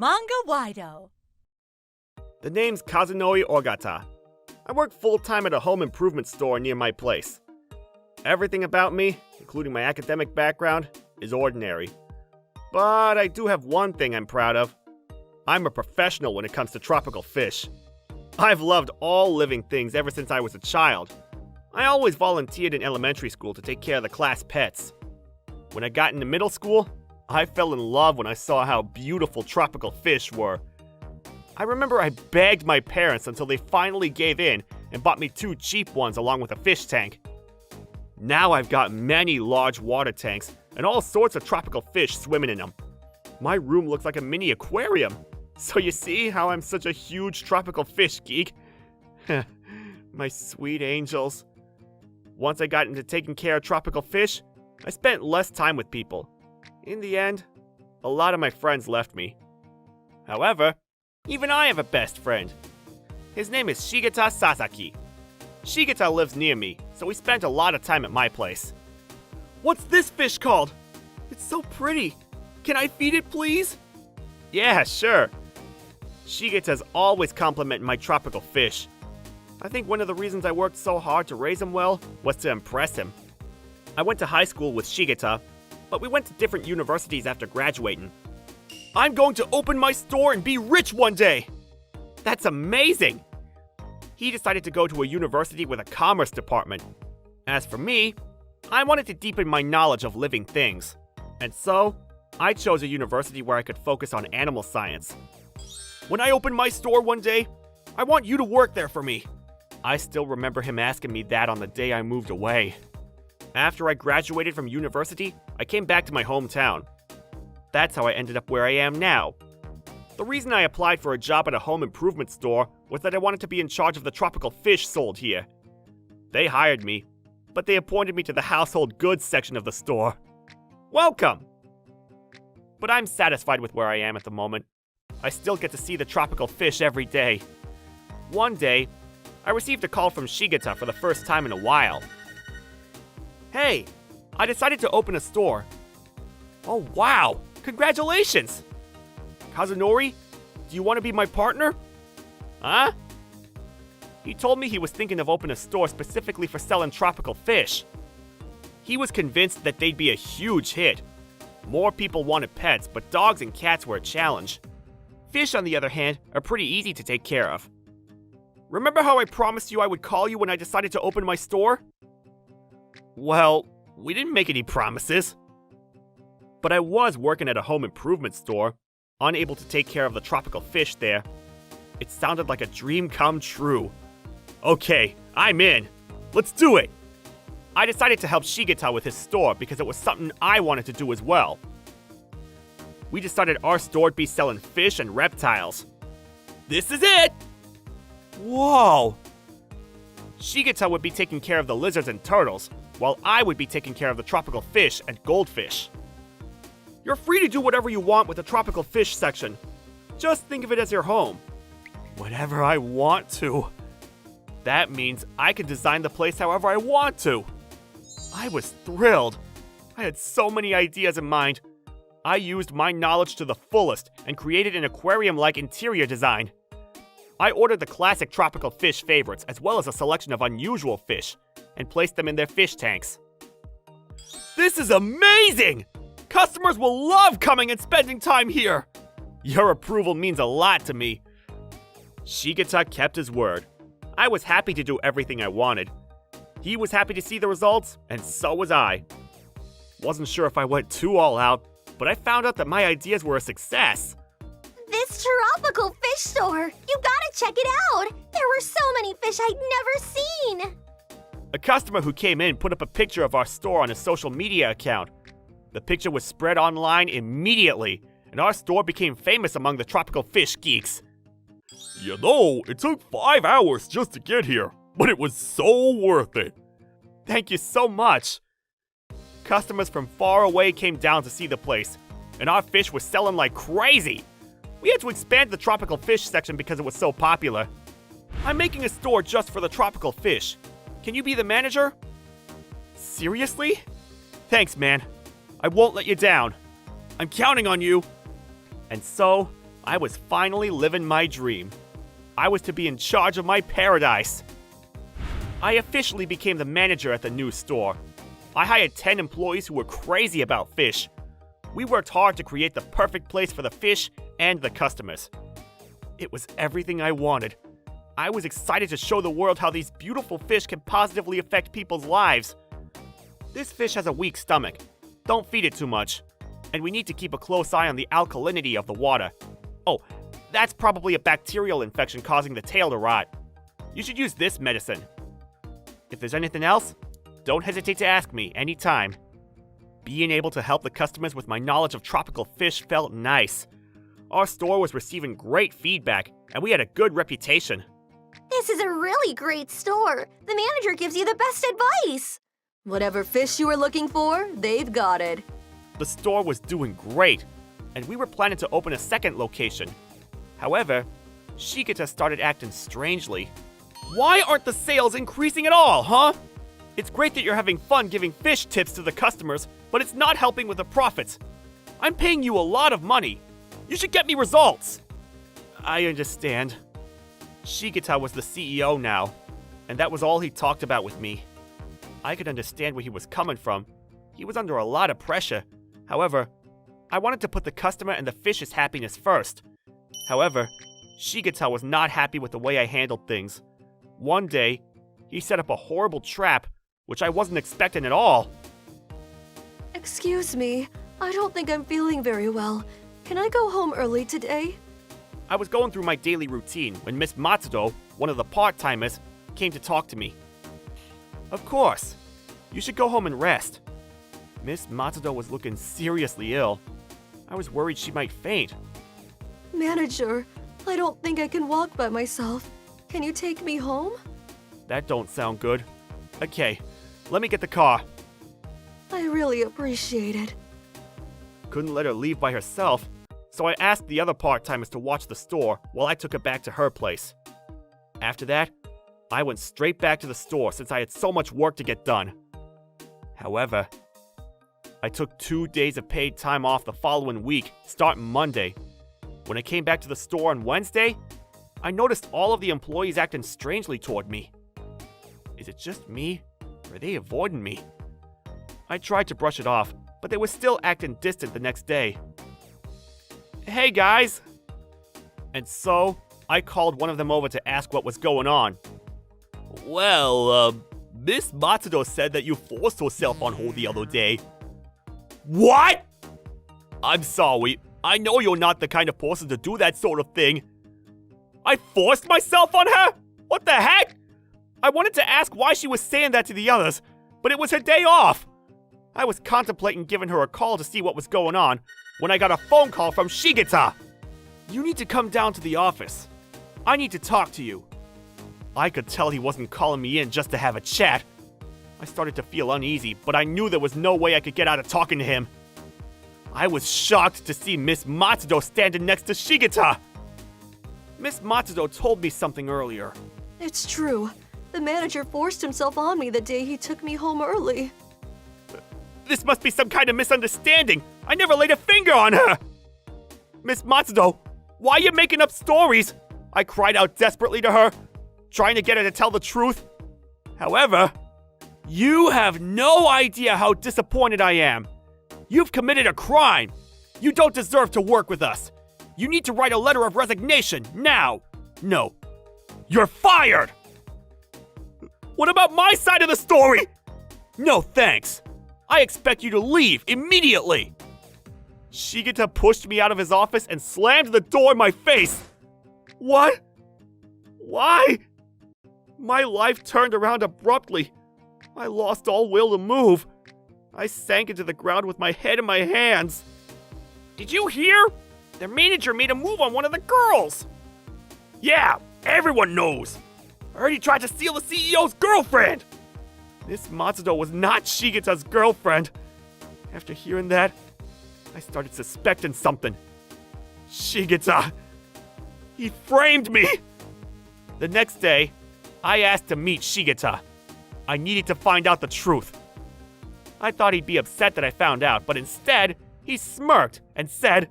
Manga-Waido. The name's Kazunori Ogata. I work full-time at a home improvement store near my place. Everything about me, including my academic background, is ordinary. But I do have one thing I'm proud of. I'm a professional when it comes to tropical fish. I've loved all living things ever since I was a child. I always volunteered in elementary school to take care of the class pets. When I got into middle school, I fell in love when I saw how beautiful tropical fish were. I remember I begged my parents until they finally gave in and bought me 2 cheap ones along with a fish tank. Now I've got many large water tanks and all sorts of tropical fish swimming in them. My room looks like a mini aquarium. So you see how I'm such a huge tropical fish geek? My sweet angels. Once I got into taking care of tropical fish, I spent less time with people. In the end, a lot of my friends left me. However, even I have a best friend. His name is Shigeta Sasaki. Shigeta lives near me, so we spent a lot of time at my place. What's this fish called? It's so pretty. Can I feed it, please? Yeah, sure. Shigeta's always complimenting my tropical fish. I think one of the reasons I worked so hard to raise him well was to impress him. I went to high school with Shigeta, but we went to different universities after graduating. I'm going to open my store and be rich one day! That's amazing! He decided to go to a university with a commerce department. As for me, I wanted to deepen my knowledge of living things. And so, I chose a university where I could focus on animal science. When I open my store one day, I want you to work there for me. I still remember him asking me that on the day I moved away. After I graduated from university, I came back to my hometown. That's how I ended up where I am now. The reason I applied for a job at a home improvement store was that I wanted to be in charge of the tropical fish sold here. They hired me, but they appointed me to the household goods section of the store. Welcome! But I'm satisfied with where I am at the moment. I still get to see the tropical fish every day. One day, I received a call from Shigeta for the first time in a while. Hey, I decided to open a store. Oh wow, congratulations! Kazunori, do you want to be my partner? Huh? He told me he was thinking of opening a store specifically for selling tropical fish. He was convinced that they'd be a huge hit. More people wanted pets, but dogs and cats were a challenge. Fish, on the other hand, are pretty easy to take care of. Remember how I promised you I would call you when I decided to open my store? Well, we didn't make any promises. But I was working at a home improvement store, unable to take care of the tropical fish there. It sounded like a dream come true. Okay, I'm in. Let's do it! I decided to help Shigeta with his store because it was something I wanted to do as well. We decided our store would be selling fish and reptiles. This is it! Whoa! Shigeta would be taking care of the lizards and turtles, while I would be taking care of the tropical fish and goldfish. You're free to do whatever you want with the tropical fish section. Just think of it as your home. Whatever I want to. That means I can design the place however I want to. I was thrilled. I had so many ideas in mind. I used my knowledge to the fullest and created an aquarium-like interior design. I ordered the classic tropical fish favorites as well as a selection of unusual fish and placed them in their fish tanks. This is amazing! Customers will love coming and spending time here! Your approval means a lot to me. Shigeta kept his word. I was happy to do everything I wanted. He was happy to see the results, and so was I. Wasn't sure if I went too all out, but I found out that my ideas were a success. This tropical fish store! You gotta check it out! There were so many fish I'd never seen! A customer who came in put up a picture of our store on his social media account. The picture was spread online immediately, and our store became famous among the tropical fish geeks. You know, it took 5 hours just to get here, but it was so worth it. Thank you so much. Customers from far away came down to see the place, and our fish was selling like crazy. We had to expand the tropical fish section because it was so popular. I'm making a store just for the tropical fish. Can you be the manager? Seriously? Thanks, man. I won't let you down. I'm counting on you. And so, I was finally living my dream. I was to be in charge of my paradise. I officially became the manager at the new store. I hired 10 employees who were crazy about fish. We worked hard to create the perfect place for the fish and the customers. It was everything I wanted. I was excited to show the world how these beautiful fish can positively affect people's lives. This fish has a weak stomach. Don't feed it too much. And we need to keep a close eye on the alkalinity of the water. Oh, that's probably a bacterial infection causing the tail to rot. You should use this medicine. If there's anything else, don't hesitate to ask me anytime. Being able to help the customers with my knowledge of tropical fish felt nice. Our store was receiving great feedback, and we had a good reputation. This is a really great store. The manager gives you the best advice. Whatever fish you were looking for, they've got it. The store was doing great, and we were planning to open a second location. However, Shigeta started acting strangely. Why aren't the sales increasing at all, huh? It's great that you're having fun giving fish tips to the customers, but it's not helping with the profits. I'm paying you a lot of money. You should get me results. I understand. Shigeta was the CEO now, and that was all he talked about with me. I could understand where he was coming from. He was under a lot of pressure. However, I wanted to put the customer and the fish's happiness first. However, Shigeta was not happy with the way I handled things. One day, he set up a horrible trap, which I wasn't expecting at all. Excuse me, I don't think I'm feeling very well. Can I go home early today? I was going through my daily routine when Miss Matsudo, one of the part-timers, came to talk to me. Of course. You should go home and rest. Miss Matsudo was looking seriously ill. I was worried she might faint. Manager, I don't think I can walk by myself. Can you take me home? That don't sound good. Okay, let me get the car. I really appreciate it. Couldn't let her leave by herself, so I asked the other part-timers to watch the store while I took her back to her place. After that, I went straight back to the store since I had so much work to get done. However, I took 2 days of paid time off the following week, starting Monday. When I came back to the store on Wednesday, I noticed all of the employees acting strangely toward me. Is it just me, or are they avoiding me? I tried to brush it off, but they were still acting distant the next day. Hey guys! And so, I called one of them over to ask what was going on. Well, Miss Matsudo said that you forced herself on her the other day. What? I'm sorry. I know you're not the kind of person to do that sort of thing. I forced myself on her? What the heck? I wanted to ask why she was saying that to the others, but it was her day off. I was contemplating giving her a call to see what was going on when I got a phone call from Shigeta. You need to come down to the office. I need to talk to you. I could tell he wasn't calling me in just to have a chat. I started to feel uneasy, but I knew there was no way I could get out of talking to him. I was shocked to see Miss Matsudo standing next to Shigeta. Miss Matsudo told me something earlier. It's true. The manager forced himself on me the day he took me home early. This must be some kind of misunderstanding. I never laid a finger on her. Miss Matsudo, why are you making up stories? I cried out desperately to her, trying to get her to tell the truth. However, you have no idea how disappointed I am. You've committed a crime. You don't deserve to work with us. You need to write a letter of resignation now. No, you're fired. What about my side of the story? No thanks. I expect you to leave immediately. Shigeta pushed me out of his office and slammed the door in my face. What? Why? My life turned around abruptly. I lost all will to move. I sank into the ground with my head in my hands. Did you hear? The manager made a move on one of the girls. Yeah, everyone knows. I heard he tried to steal the CEO's girlfriend. Miss Matsudo was not Shigeta's girlfriend. After hearing that, I started suspecting something. Shigeta, he framed me. The next day, I asked to meet Shigeta. I needed to find out the truth. I thought he'd be upset that I found out, but instead, he smirked and said,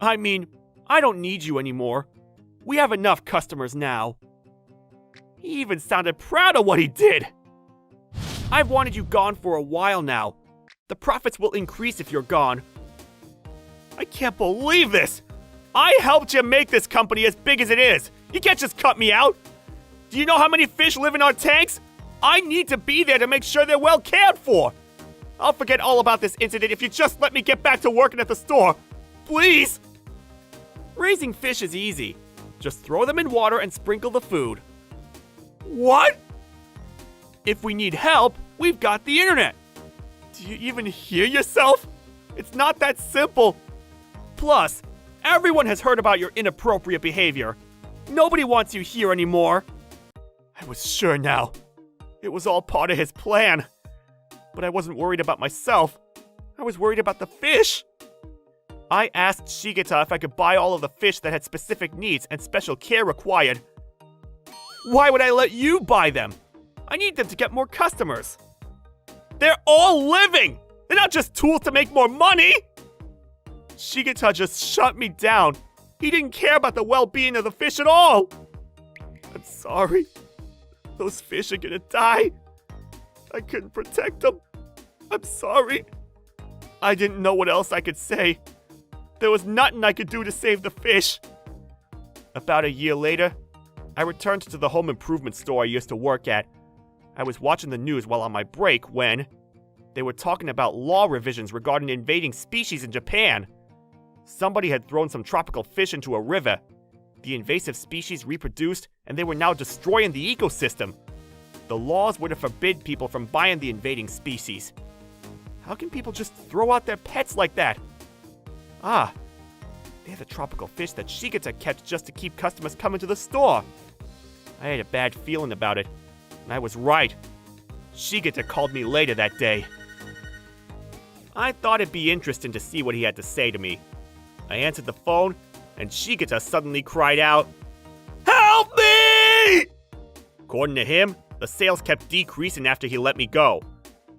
I mean, I don't need you anymore. We have enough customers now. He even sounded proud of what he did. I've wanted you gone for a while now. The profits will increase if you're gone. I can't believe this. I helped you make this company as big as it is. You can't just cut me out. Do you know how many fish live in our tanks? I need to be there to make sure they're well cared for. I'll forget all about this incident if you just let me get back to working at the store. Please. Raising fish is easy. Just throw them in water and sprinkle the food. What? If we need help, we've got the internet. Do you even hear yourself? It's not that simple. Plus, everyone has heard about your inappropriate behavior. Nobody wants you here anymore. I was sure now. It was all part of his plan. But I wasn't worried about myself. I was worried about the fish. I asked Shigeta if I could buy all of the fish that had specific needs and special care required. Why would I let you buy them? I need them to get more customers. They're all living! They're not just tools to make more money! Shigeta just shut me down. He didn't care about the well-being of the fish at all. I'm sorry. Those fish are gonna die. I couldn't protect them. I'm sorry. I didn't know what else I could say. There was nothing I could do to save the fish. About a year later, I returned to the home improvement store I used to work at. I was watching the news while on my break when they were talking about law revisions regarding invading species in Japan. Somebody had thrown some tropical fish into a river. The invasive species reproduced, and they were now destroying the ecosystem. The laws were to forbid people from buying the invading species. How can people just throw out their pets like that? Ah, they're the tropical fish that Shigeta kept just to keep customers coming to the store. I had a bad feeling about it, and I was right. Shigeta called me later that day. I thought it'd be interesting to see what he had to say to me. I answered the phone, and Shigeta suddenly cried out, "Help me!" According to him, the sales kept decreasing after he let me go.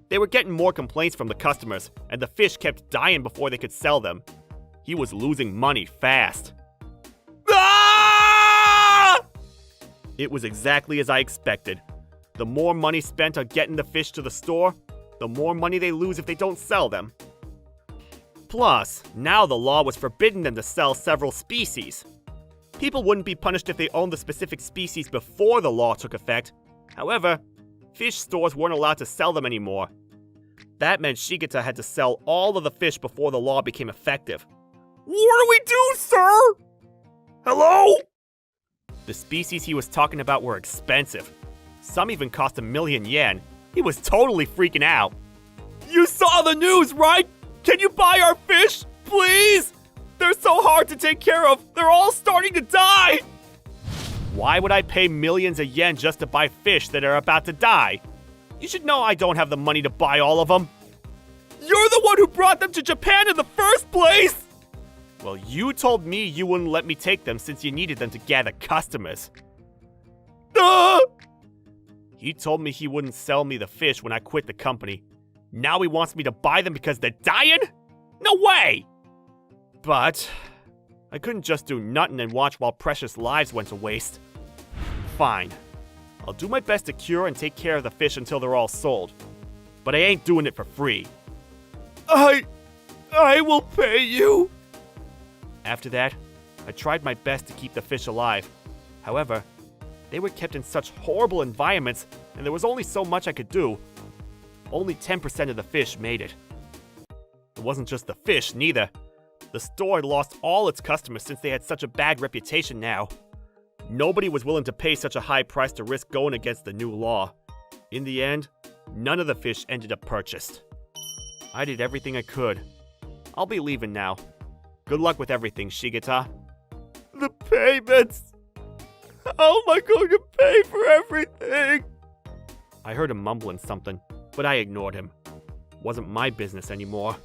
They were getting more complaints from the customers, and the fish kept dying before they could sell them. He was losing money fast. Ah! It was exactly as I expected. The more money spent on getting the fish to the store, the more money they lose if they don't sell them. Plus, now the law was forbidding them to sell several species. People wouldn't be punished if they owned the specific species before the law took effect. However, fish stores weren't allowed to sell them anymore. That meant Shigeta had to sell all of the fish before the law became effective. What do we do, sir? Hello? The species he was talking about were expensive. Some even cost 1,000,000 yen. He was totally freaking out. You saw the news, right? Can you buy our fish, please? They're so hard to take care of. They're all starting to die. Why would I pay millions of yen just to buy fish that are about to die? You should know I don't have the money to buy all of them. You're the one who brought them to Japan in the first place! Well, you told me you wouldn't let me take them since you needed them to gather customers. He told me he wouldn't sell me the fish when I quit the company. Now he wants me to buy them because they're dying? No way! But I couldn't just do nothing and watch while precious lives went to waste. Fine. I'll do my best to cure and take care of the fish until they're all sold. But I ain't doing it for free. I will pay you. After that, I tried my best to keep the fish alive. However, they were kept in such horrible environments, and there was only so much I could do. Only 10% of the fish made it. It wasn't just the fish, neither. The store had lost all its customers since they had such a bad reputation now. Nobody was willing to pay such a high price to risk going against the new law. In the end, none of the fish ended up purchased. I did everything I could. I'll be leaving now. Good luck with everything, Shigeta. The payments! How am I going to pay for everything? I heard him mumbling something, but I ignored him. Wasn't my business anymore.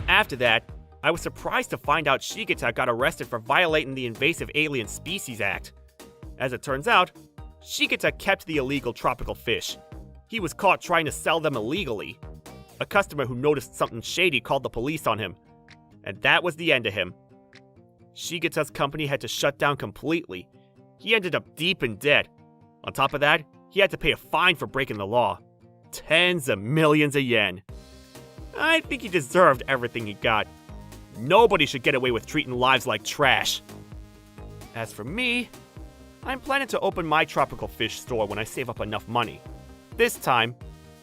After that, I was surprised to find out Shigeta got arrested for violating the Invasive Alien Species Act. As it turns out, Shigeta kept the illegal tropical fish. He was caught trying to sell them illegally. A customer who noticed something shady called the police on him. And that was the end of him. Shigeta's company had to shut down completely. He ended up deep in debt. On top of that, he had to pay a fine for breaking the law. Tens of millions of yen. I think he deserved everything he got. Nobody should get away with treating lives like trash. As for me, I'm planning to open my tropical fish store when I save up enough money. This time,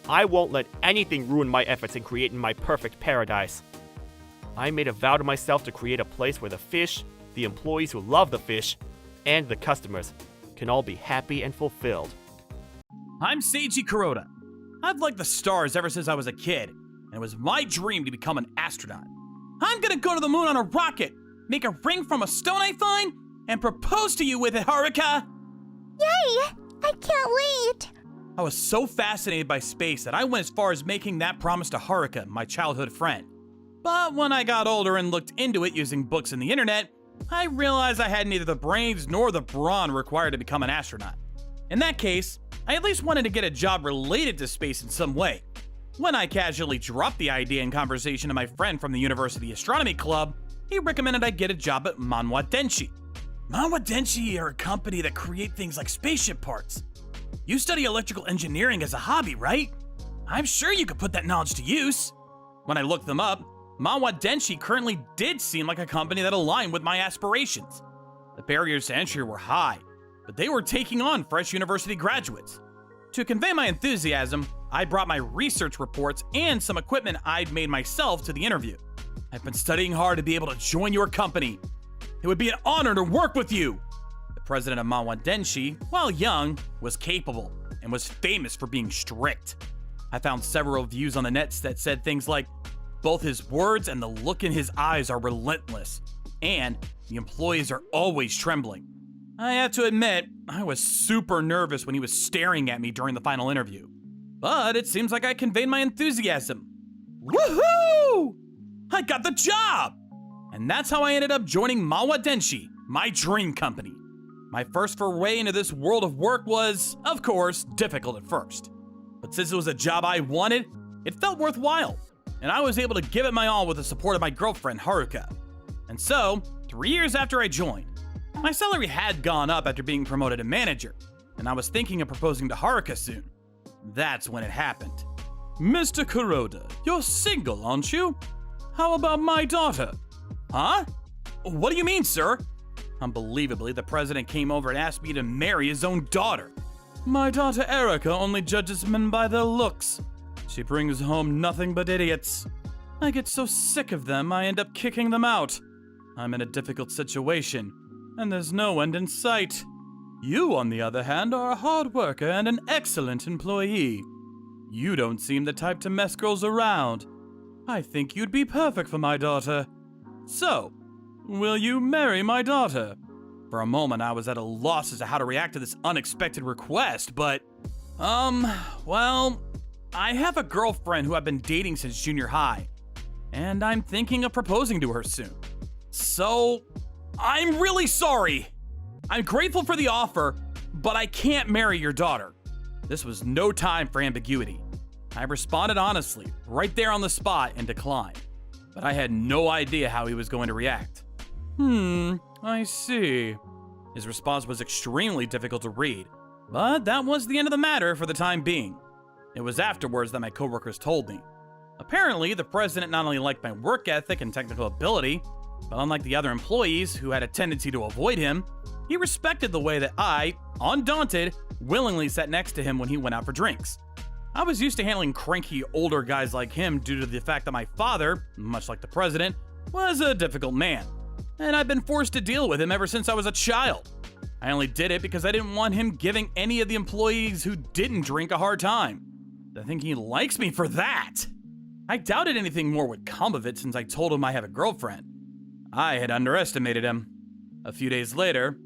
I won't let anything ruin my efforts in creating my perfect paradise. I made a vow to myself to create a place where the fish, the employees who love the fish, and the customers can all be happy and fulfilled. I'm Seiji Kuroda. I've liked the stars ever since I was a kid, and it was my dream to become an astronaut. I'm gonna go to the moon on a rocket, make a ring from a stone I find, and propose to you with it, Haruka! Yay! I can't wait! I was so fascinated by space that I went as far as making that promise to Haruka, my childhood friend. But when I got older and looked into it using books and the internet, I realized I had neither the brains nor the brawn required to become an astronaut. In that case, I at least wanted to get a job related to space in some way. When I casually dropped the idea in conversation to my friend from the University Astronomy Club, he recommended I get a job at Manwa Denshi. Manwa Denshi are a company that create things like spaceship parts. You study electrical engineering as a hobby, right? I'm sure you could put that knowledge to use. When I looked them up, Manwa Denshi currently did seem like a company that aligned with my aspirations. The barriers to entry were high, but they were taking on fresh university graduates. To convey my enthusiasm, I brought my research reports and some equipment I'd made myself to the interview. I've been studying hard to be able to join your company. It would be an honor to work with you. The president of Manwa Denshi, while young, was capable and was famous for being strict. I found several views on the nets that said things like, both his words and the look in his eyes are relentless, and the employees are always trembling. I have to admit, I was super nervous when he was staring at me during the final interview. But it seems like I conveyed my enthusiasm. Woohoo! I got the job! And that's how I ended up joining Manwa Denshi, my dream company. My first foray into this world of work was, of course, difficult at first. But since it was a job I wanted, it felt worthwhile. And I was able to give it my all with the support of my girlfriend, Haruka. And so, 3 years after I joined, my salary had gone up after being promoted to manager, and I was thinking of proposing to Haruka soon. That's when it happened. Mr. Kuroda, you're single, aren't you? How about my daughter? Huh? What do you mean, sir? Unbelievably, the president came over and asked me to marry his own daughter. My daughter Erica only judges men by their looks. She brings home nothing but idiots. I get so sick of them, I end up kicking them out. I'm in a difficult situation, and there's no end in sight. You, on the other hand, are a hard worker and an excellent employee. You don't seem the type to mess girls around. I think you'd be perfect for my daughter. So, will you marry my daughter? For a moment, I was at a loss as to how to react to this unexpected request, but, well, I have a girlfriend who I've been dating since junior high, and I'm thinking of proposing to her soon. So, I'm really sorry. I'm grateful for the offer, but I can't marry your daughter. This was no time for ambiguity. I responded honestly, right there on the spot, and declined. But I had no idea how he was going to react. I see. His response was extremely difficult to read, but that was the end of the matter for the time being. It was afterwards that my coworkers told me. Apparently, the president not only liked my work ethic and technical ability, but unlike the other employees who had a tendency to avoid him, he respected the way that I, undaunted, willingly sat next to him when he went out for drinks. I was used to handling cranky older guys like him due to the fact that my father, much like the president, was a difficult man, and I've been forced to deal with him ever since I was a child. I only did it because I didn't want him giving any of the employees who didn't drink a hard time. I think he likes me for that. I doubted anything more would come of it since I told him I have a girlfriend. I had underestimated him. A few days later,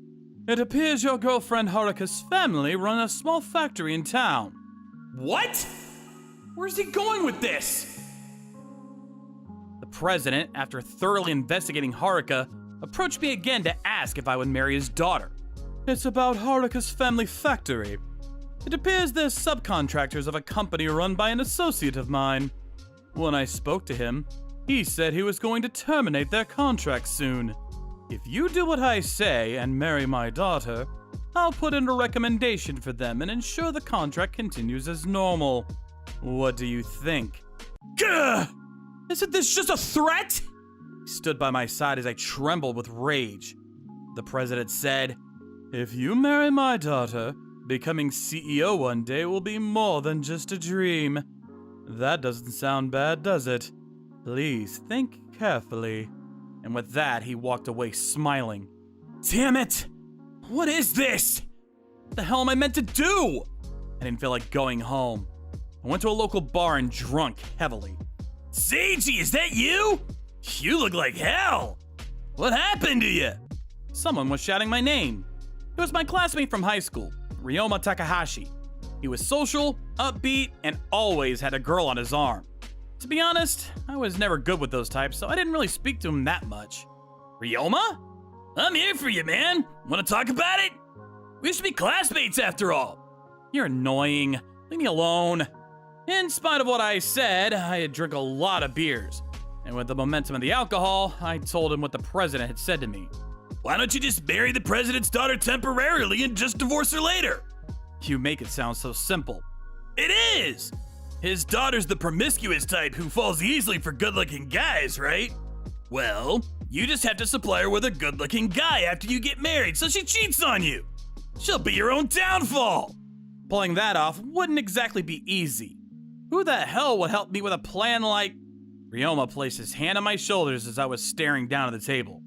it appears your girlfriend Haruka's family run a small factory in town. What? Where's he going with this? The president, after thoroughly investigating Haruka, approached me again to ask if I would marry his daughter. It's about Haruka's family factory. It appears they're subcontractors of a company run by an associate of mine. When I spoke to him, he said he was going to terminate their contract soon. If you do what I say and marry my daughter, I'll put in a recommendation for them and ensure the contract continues as normal. What do you think? Gah! Isn't this just a threat? He stood by my side as I trembled with rage. The president said, "If you marry my daughter, becoming CEO one day will be more than just a dream." That doesn't sound bad, does it? Please think carefully. And with that, he walked away smiling. Damn it! What is this? What the hell am I meant to do? I didn't feel like going home. I went to a local bar and drunk heavily. Seiji, is that you? You look like hell. What happened to you? Someone was shouting my name. It was my classmate from high school, Ryoma Takahashi. He was social, upbeat, and always had a girl on his arm. To be honest, I was never good with those types, so I didn't really speak to him that much. Ryoma? I'm here for you, man. Want to talk about it? We used to be classmates after all. You're annoying. Leave me alone. In spite of what I said, I had drunk a lot of beers. And with the momentum of the alcohol, I told him what the president had said to me. Why don't you just marry the president's daughter temporarily and just divorce her later? You make it sound so simple. It is! His daughter's the promiscuous type who falls easily for good-looking guys, right? Well, you just have to supply her with a good-looking guy after you get married so she cheats on you. She'll be your own downfall. Pulling that off wouldn't exactly be easy. Who the hell would help me with a plan like... Ryoma placed his hand on my shoulders as I was staring down at the table.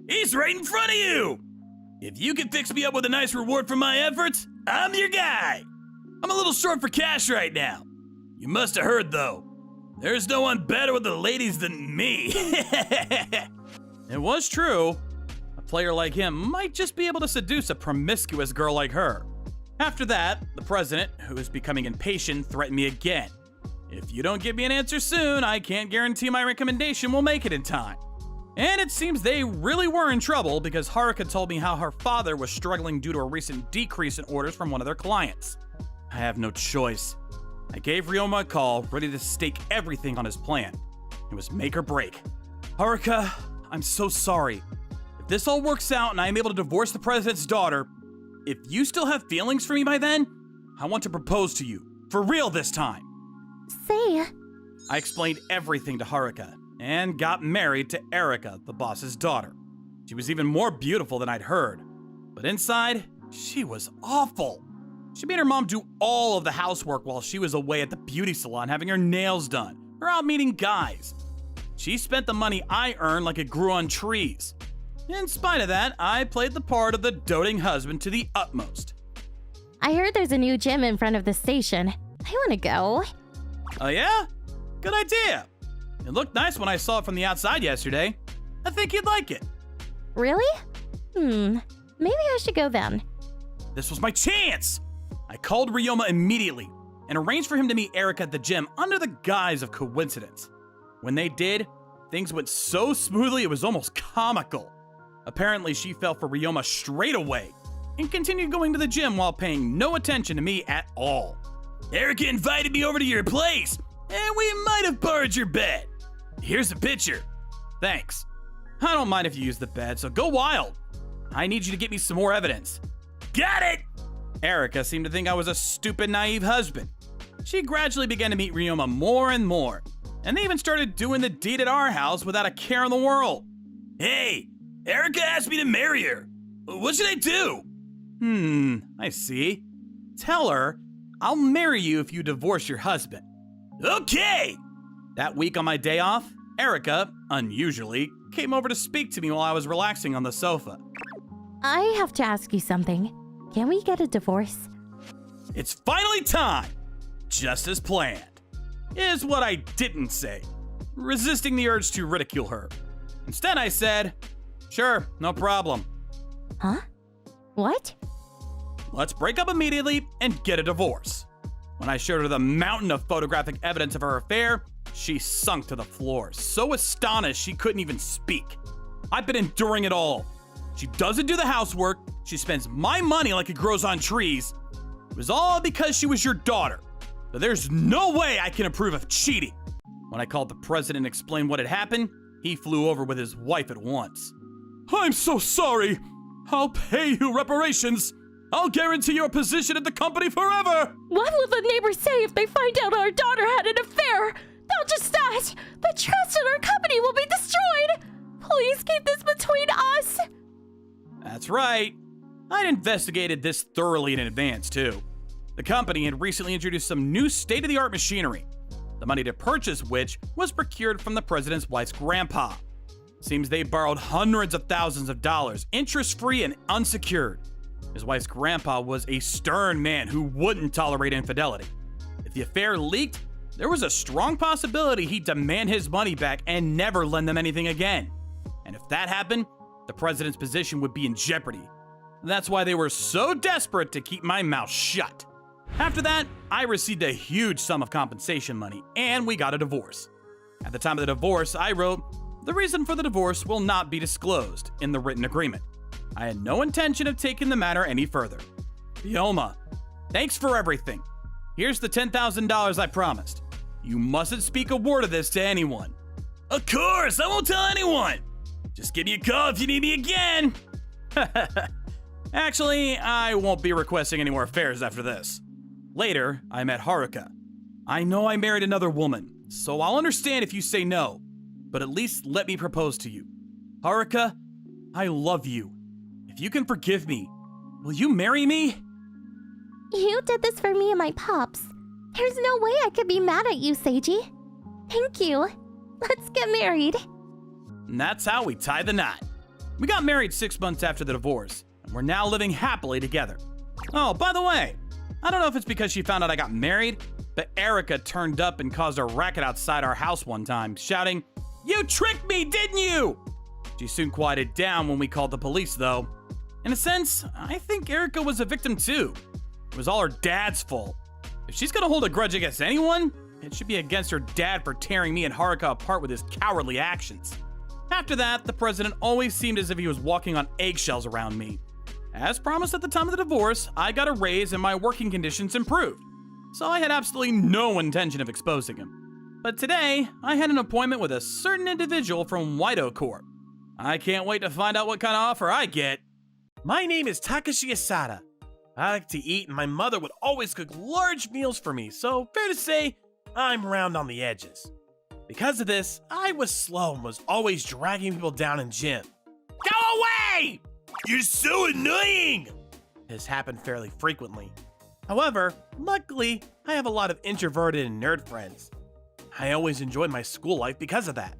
He's right in front of you! If you can fix me up with a nice reward for my efforts, I'm your guy. I'm a little short for cash right now. You must have heard, though. There's no one better with the ladies than me. It was true. A player like him might just be able to seduce a promiscuous girl like her. After that, the president, who was becoming impatient, threatened me again. If you don't give me an answer soon, I can't guarantee my recommendation will make it in time. And it seems they really were in trouble because Haruka told me how her father was struggling due to a recent decrease in orders from one of their clients. I have no choice. I gave Ryoma a call, ready to stake everything on his plan. It was make or break. Haruka, I'm so sorry. If this all works out and I am able to divorce the president's daughter, if you still have feelings for me by then, I want to propose to you. For real this time. Say, I explained everything to Haruka and got married to Erika, the boss's daughter. She was even more beautiful than I'd heard. But inside, she was awful. She made her mom do all of the housework while she was away at the beauty salon having her nails done or out meeting guys. She spent the money I earned like it grew on trees. In spite of that, I played the part of the doting husband to the utmost. I heard there's a new gym in front of the station. I want to go. Oh yeah? Good idea. It looked nice when I saw it from the outside yesterday. I think you'd like it. Really? Maybe I should go then. This was my chance! I called Ryoma immediately and arranged for him to meet Erika at the gym under the guise of coincidence. When they did, things went so smoothly it was almost comical. Apparently, she fell for Ryoma straight away and continued going to the gym while paying no attention to me at all. Erika invited me over to your place, and we might have borrowed your bed. Here's a picture. Thanks. I don't mind if you use the bed, so go wild. I need you to get me some more evidence. Got it! Erika seemed to think I was a stupid, naive husband. She gradually began to meet Ryoma more and more, and they even started doing the deed at our house without a care in the world. Hey, Erika asked me to marry her. What should I do? I see. Tell her, I'll marry you if you divorce your husband. Okay! That week on my day off, Erika, unusually, came over to speak to me while I was relaxing on the sofa. I have to ask you something. Can we get a divorce? It's finally time! Just as planned. Is what I didn't say, resisting the urge to ridicule her. Instead, I said, sure, no problem. Huh? What? Let's break up immediately and get a divorce. When I showed her the mountain of photographic evidence of her affair, she sunk to the floor, so astonished she couldn't even speak. I've been enduring it all. She doesn't do the housework, she spends my money like it grows on trees. It was all because she was your daughter. But there's no way I can approve of cheating. When I called the president and explained what had happened, he flew over with his wife at once. I'm so sorry. I'll pay you reparations. I'll guarantee your position at the company forever. What will the neighbors say if they find out our daughter had an affair? Not just that, the trust in our company will be destroyed. Please keep this between us. That's right. I'd investigated this thoroughly in advance, too. The company had recently introduced some new state-of-the-art machinery, the money to purchase which was procured from the president's wife's grandpa. Seems they borrowed hundreds of thousands of dollars, interest-free and unsecured. His wife's grandpa was a stern man who wouldn't tolerate infidelity. If the affair leaked, there was a strong possibility he'd demand his money back and never lend them anything again. And if that happened, the president's position would be in jeopardy. That's why they were so desperate to keep my mouth shut. After that, I received a huge sum of compensation money, and we got a divorce. At the time of the divorce, I wrote, "The reason for the divorce will not be disclosed," in the written agreement. I had no intention of taking the matter any further. Fioma, thanks for everything. Here's the $10,000 I promised. You mustn't speak a word of this to anyone. Of course, I won't tell anyone. Just give me a call if you need me again. Actually, I won't be requesting any more fares after this. Later, I met Haruka. I know I married another woman, so I'll understand if you say no, but at least let me propose to you. Haruka, I love you. If you can forgive me, will you marry me? You did this for me and my pops. There's no way I could be mad at you, Seiji. Thank you. Let's get married. And that's how we tied the knot. We got married 6 months after the divorce, and we're now living happily together. Oh, by the way, I don't know if it's because she found out I got married, but Erica turned up and caused a racket outside our house one time, shouting, "You tricked me, didn't you?" She soon quieted down when we called the police, though. In a sense, I think Erica was a victim too. It was all her dad's fault. If she's gonna hold a grudge against anyone, it should be against her dad for tearing me and Haruka apart with his cowardly actions. After that, the president always seemed as if he was walking on eggshells around me. As promised at the time of the divorce, I got a raise and my working conditions improved. So I had absolutely no intention of exposing him. But today, I had an appointment with a certain individual from Waido Corp. I can't wait to find out what kind of offer I get. My name is Takashi Asada. I like to eat and my mother would always cook large meals for me, so fair to say, I'm round on the edges. Because of this, I was slow and was always dragging people down in gym. Go away! You're so annoying! This happened fairly frequently. However, luckily, I have a lot of introverted and nerd friends. I always enjoyed my school life because of that.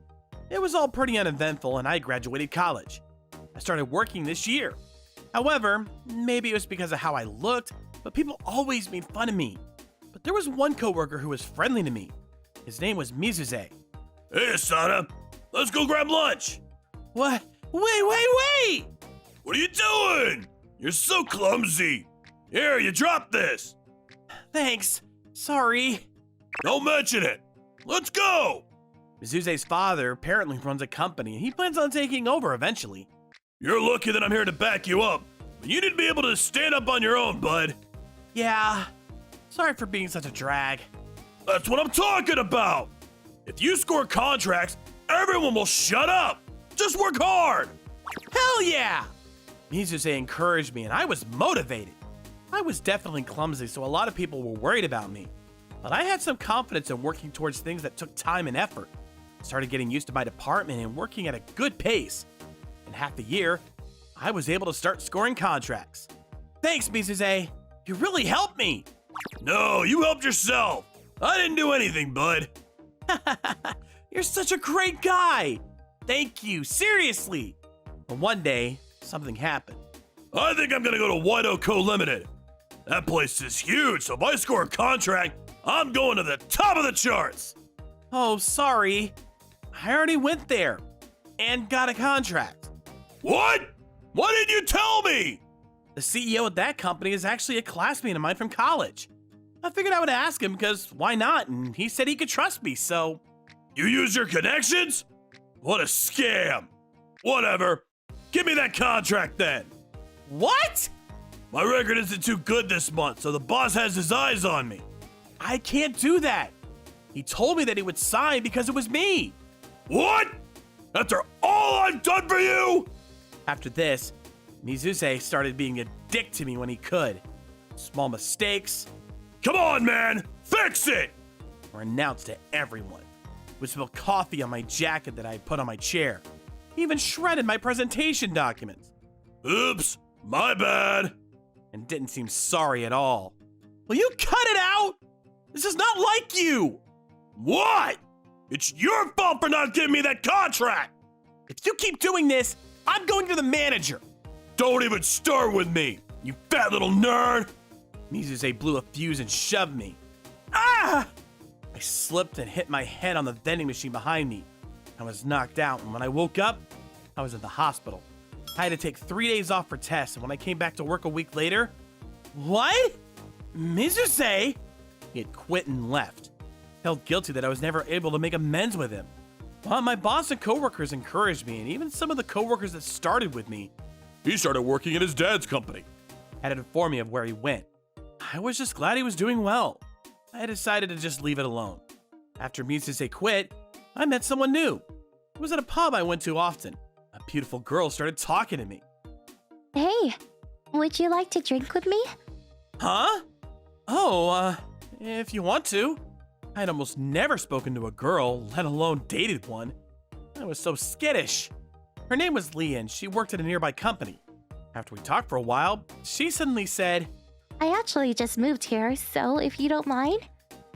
It was all pretty uneventful and I graduated college. I started working this year. However, maybe it was because of how I looked, but people always made fun of me. But there was one coworker who was friendly to me. His name was Mizuze. Hey, Asada, let's go grab lunch. What? Wait! What are you doing? You're so clumsy. Here, you dropped this. Thanks. Sorry. Don't mention it. Let's go. Mizuze's father apparently runs a company and he plans on taking over eventually. You're lucky that I'm here to back you up, but you need to be able to stand up on your own, bud. Yeah. Sorry for being such a drag. That's what I'm talking about. If you score contracts, everyone will shut up. Just work hard. Hell yeah. Mizuze encouraged me and I was motivated. I was definitely clumsy, so a lot of people were worried about me. But I had some confidence in working towards things that took time and effort. I started getting used to my department and working at a good pace. In half the year, I was able to start scoring contracts. Thanks, Mizuze. You really helped me. No, you helped yourself. I didn't do anything, bud. You're such a great guy. Thank you, seriously. But one day, something happened. I think I'm gonna go to Waido Co. Limited. That place is huge, so if I score a contract, I'm going to the top of the charts. Oh, sorry. I already went there and got a contract. What? Why didn't you tell me? The CEO of that company is actually a classmate of mine from college. I figured I would ask him because why not? And he said he could trust me, so. You use your connections? What a scam. Whatever. Give me that contract then. What? My record isn't too good this month, so the boss has his eyes on me. I can't do that. He told me that he would sign because it was me. What? After all I've done for you? After this, Mizuse started being a dick to me when he could. Small mistakes, "Come on, man, fix it!" were announced to everyone. Would spill coffee on my jacket that I had put on my chair. He even shredded my presentation documents. "Oops, my bad." And didn't seem sorry at all. "Will you cut it out? This is not like you." "What? It's your fault for not giving me that contract." "If you keep doing this, I'm going to the manager." "Don't even start with me, you fat little nerd." Mizuse blew a fuse and shoved me. Ah! I slipped and hit my head on the vending machine behind me. I was knocked out, and when I woke up, I was in the hospital. I had to take 3 days off for tests, and when I came back to work a week later, what? Mizuse? He had quit and left. Felt guilty that I was never able to make amends with him. But my boss and coworkers encouraged me, and even some of the coworkers that started with me, he started working at his dad's company, had informed me of where he went. I was just glad he was doing well. I decided to just leave it alone. After Mizuse quit, I met someone new. It was at a pub I went to often. A beautiful girl started talking to me. Hey, would you like to drink with me? Huh? Oh, if you want to. I had almost never spoken to a girl, let alone dated one. I was so skittish. Her name was Leah, and she worked at a nearby company. After we talked for a while, she suddenly said, I actually just moved here, so if you don't mind,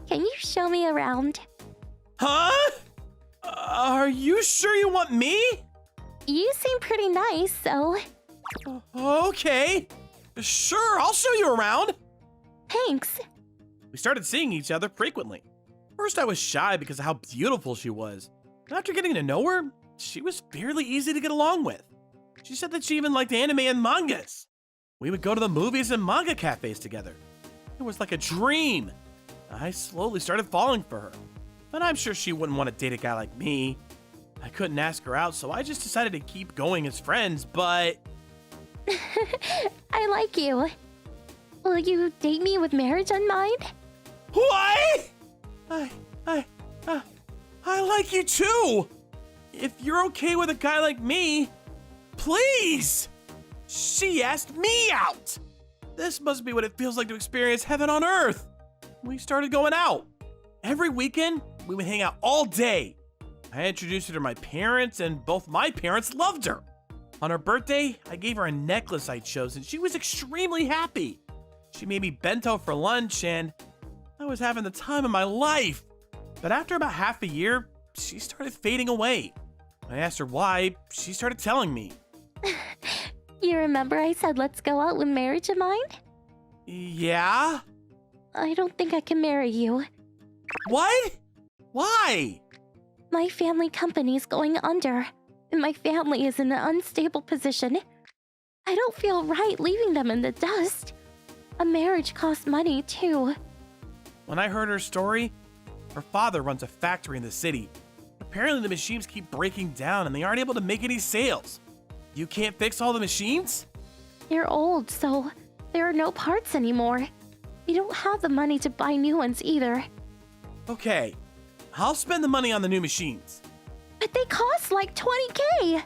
can you show me around? Huh? Are you sure you want me? You seem pretty nice, so... Okay. Sure, I'll show you around. Thanks. We started seeing each other frequently. First, I was shy because of how beautiful she was. But after getting to know her, she was fairly easy to get along with. She said that she even liked anime and mangas. We would go to the movies and manga cafes together. It was like a dream. I slowly started falling for her. But I'm sure she wouldn't want to date a guy like me. I couldn't ask her out, so I just decided to keep going as friends, but... I like you. Will you date me with marriage on mind? What? I like you too. If you're okay with a guy like me, please. She asked me out. This must be what it feels like to experience heaven on earth. We started going out. Every weekend, we would hang out all day. I introduced her to my parents, and both my parents loved her. On her birthday, I gave her a necklace I chose, and she was extremely happy. She made me bento for lunch, and I was having the time of my life. But after about half a year, she started fading away. I asked her why. She started telling me. You remember I said let's go out with marriage in mind? Yeah? I don't think I can marry you. What? Why? My family company's going under, and my family is in an unstable position. I don't feel right leaving them in the dust. A marriage costs money, too. When I heard her story, her father runs a factory in the city. Apparently the machines keep breaking down and they aren't able to make any sales. You can't fix all the machines? They're old, so there are no parts anymore. We don't have the money to buy new ones either. Okay, I'll spend the money on the new machines. But they cost like 20K!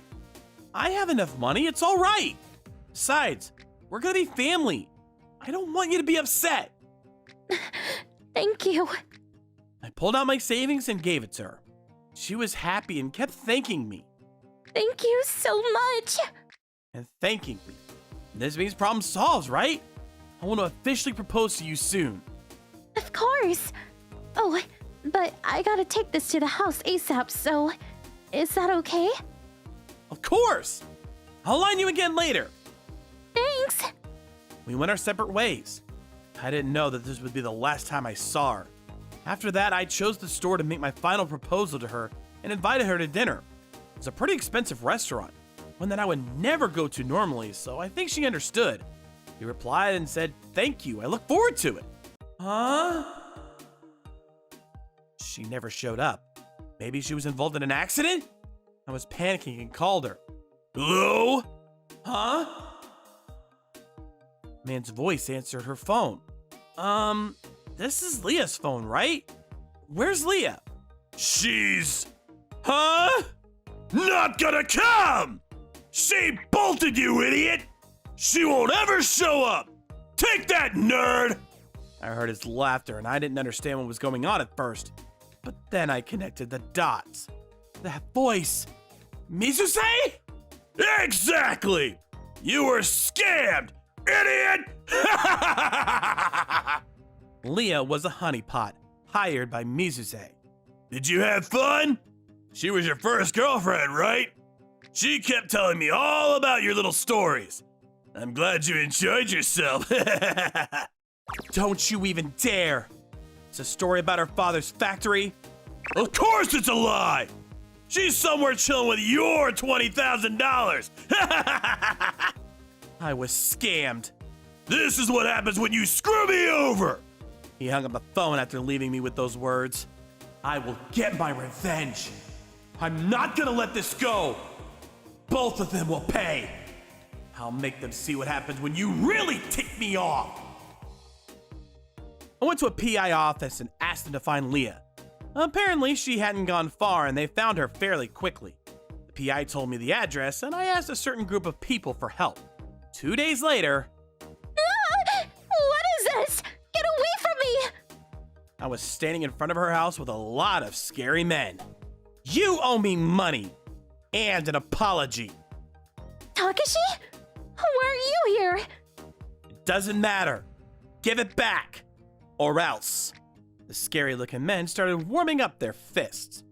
I have enough money, it's all right. Besides, we're gonna be family. I don't want you to be upset. Thank you. I pulled out my savings and gave it to her. She was happy and kept thanking me. Thank you so much. And thanking me. This means problem solved, right? I want to officially propose to you soon. Of course. Oh, but I gotta take this to the house ASAP, so is that okay? Of course! I'll line you again later. Thanks. We went our separate ways. I didn't know that this would be the last time I saw her. After that, I chose the store to make my final proposal to her and invited her to dinner. It was a pretty expensive restaurant, one that I would never go to normally, so I think she understood. She replied and said, "Thank you, I look forward to it." Huh? She never showed up. Maybe she was involved in an accident? I was panicking and called her. Hello? Huh? Man's voice answered her phone. This is Leah's phone, right? Where's Leah? She's... Huh? Not gonna come! She bolted, you idiot! She won't ever show up! Take that, nerd! I heard his laughter and I didn't understand what was going on at first. But then I connected the dots. That voice. Mizuse? Exactly! You were scammed, idiot! Leah was a honeypot, hired by Mizuse. Did you have fun? She was your first girlfriend, right? She kept telling me all about your little stories. I'm glad you enjoyed yourself. Don't you even dare! It's a story about her father's factory. Of course it's a lie! She's somewhere chilling with your $20,000! I was scammed. This is what happens when you screw me over! He hung up the phone after leaving me with those words. I will get my revenge. I'm not gonna let this go. Both of them will pay. I'll make them see what happens when you really tick me off. I went to a PI office and asked them to find Leah. Apparently, she hadn't gone far and they found her fairly quickly. The PI told me the address and I asked a certain group of people for help. 2 days later, What is this? Get away from me! I was standing in front of her house with a lot of scary men. You owe me money and an apology. Takashi? Why are you here? It doesn't matter. Give it back. Or else. The scary looking men started warming up their fists.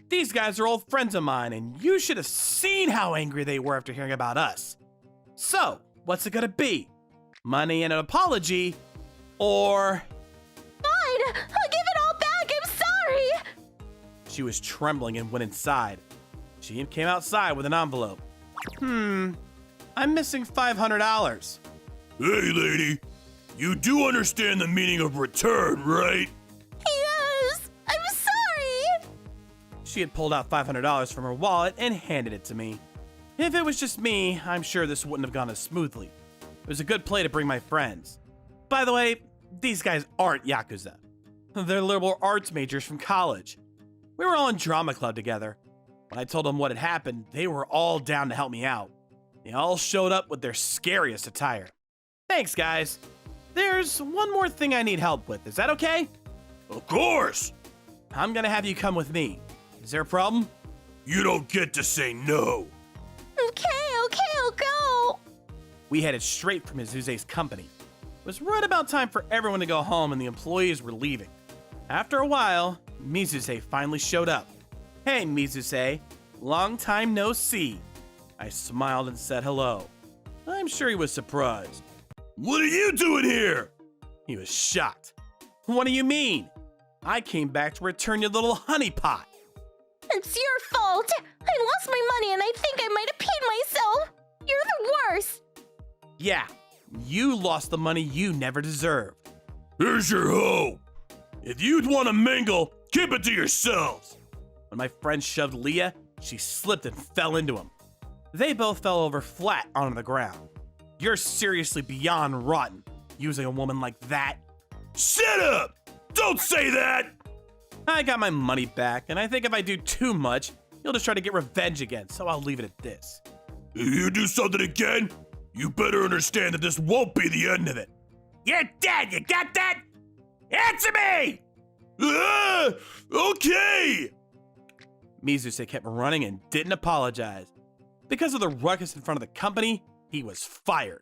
These guys are old friends of mine, and you should have seen how angry they were after hearing about us. So, what's it gonna be? Money and an apology? Or... Fine! I'll give it all back! I'm sorry! She was trembling and went inside. She came outside with an envelope. I'm missing $500. Hey, lady. You do understand the meaning of return, right? Yes! I'm sorry! She had pulled out $500 from her wallet and handed it to me. If it was just me, I'm sure this wouldn't have gone as smoothly. It was a good play to bring my friends. By the way, these guys aren't Yakuza. They're liberal arts majors from college. We were all in drama club together. When I told them what had happened, they were all down to help me out. They all showed up with their scariest attire. Thanks, guys. There's one more thing I need help with. Is that okay? Of course! I'm gonna have you come with me. Is there a problem? You don't get to say no. Okay, I'll go! We headed straight for Mizuse's company. It was right about time for everyone to go home and the employees were leaving. After a while, Mizuse finally showed up. Hey, Mizuse. Long time no see. I smiled and said hello. I'm sure he was surprised. What are you doing here? He was shocked. What do you mean? I came back to return your little honeypot. It's your fault! I lost my money and I think I might have peed myself! You're the worst! Yeah, you lost the money you never deserved. Here's your hoe. If you'd want to mingle, keep it to yourselves. When my friend shoved Leah, she slipped and fell into him. They both fell over flat onto the ground. You're seriously beyond rotten, using a woman like that. Shut up! Don't say that! I got my money back, and I think if I do too much, you'll just try to get revenge again, so I'll leave it at this. If you do something again, you better understand that this won't be the end of it. You're dead, you got that? Answer me! Okay! Mizuse kept running and didn't apologize. Because of the ruckus in front of the company, he was fired.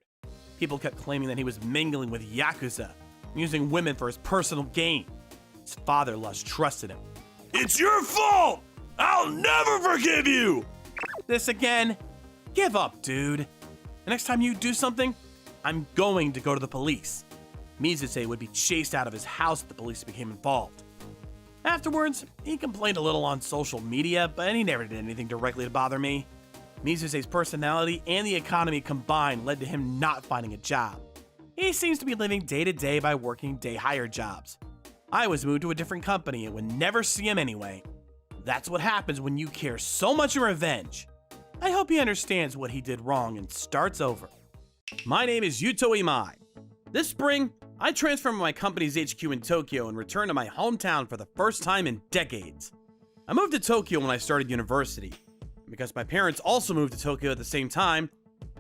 People kept claiming that he was mingling with Yakuza, using women for his personal gain. His father lost trust in him. It's your fault! I'll never forgive you! This again? Give up, dude. The next time you do something, I'm going to go to the police. Mizuse would be chased out of his house if the police became involved. Afterwards, he complained a little on social media, but he never did anything directly to bother me. Mizuse's personality and the economy combined led to him not finding a job. He seems to be living day to day by working day hire jobs. I was moved to a different company and would never see him anyway. That's what happens when you care so much in revenge. I hope he understands what he did wrong and starts over. My name is Yuto Imai. This spring, I transferred my company's HQ in Tokyo and returned to my hometown for the first time in decades. I moved to Tokyo when I started university. Because my parents also moved to Tokyo at the same time,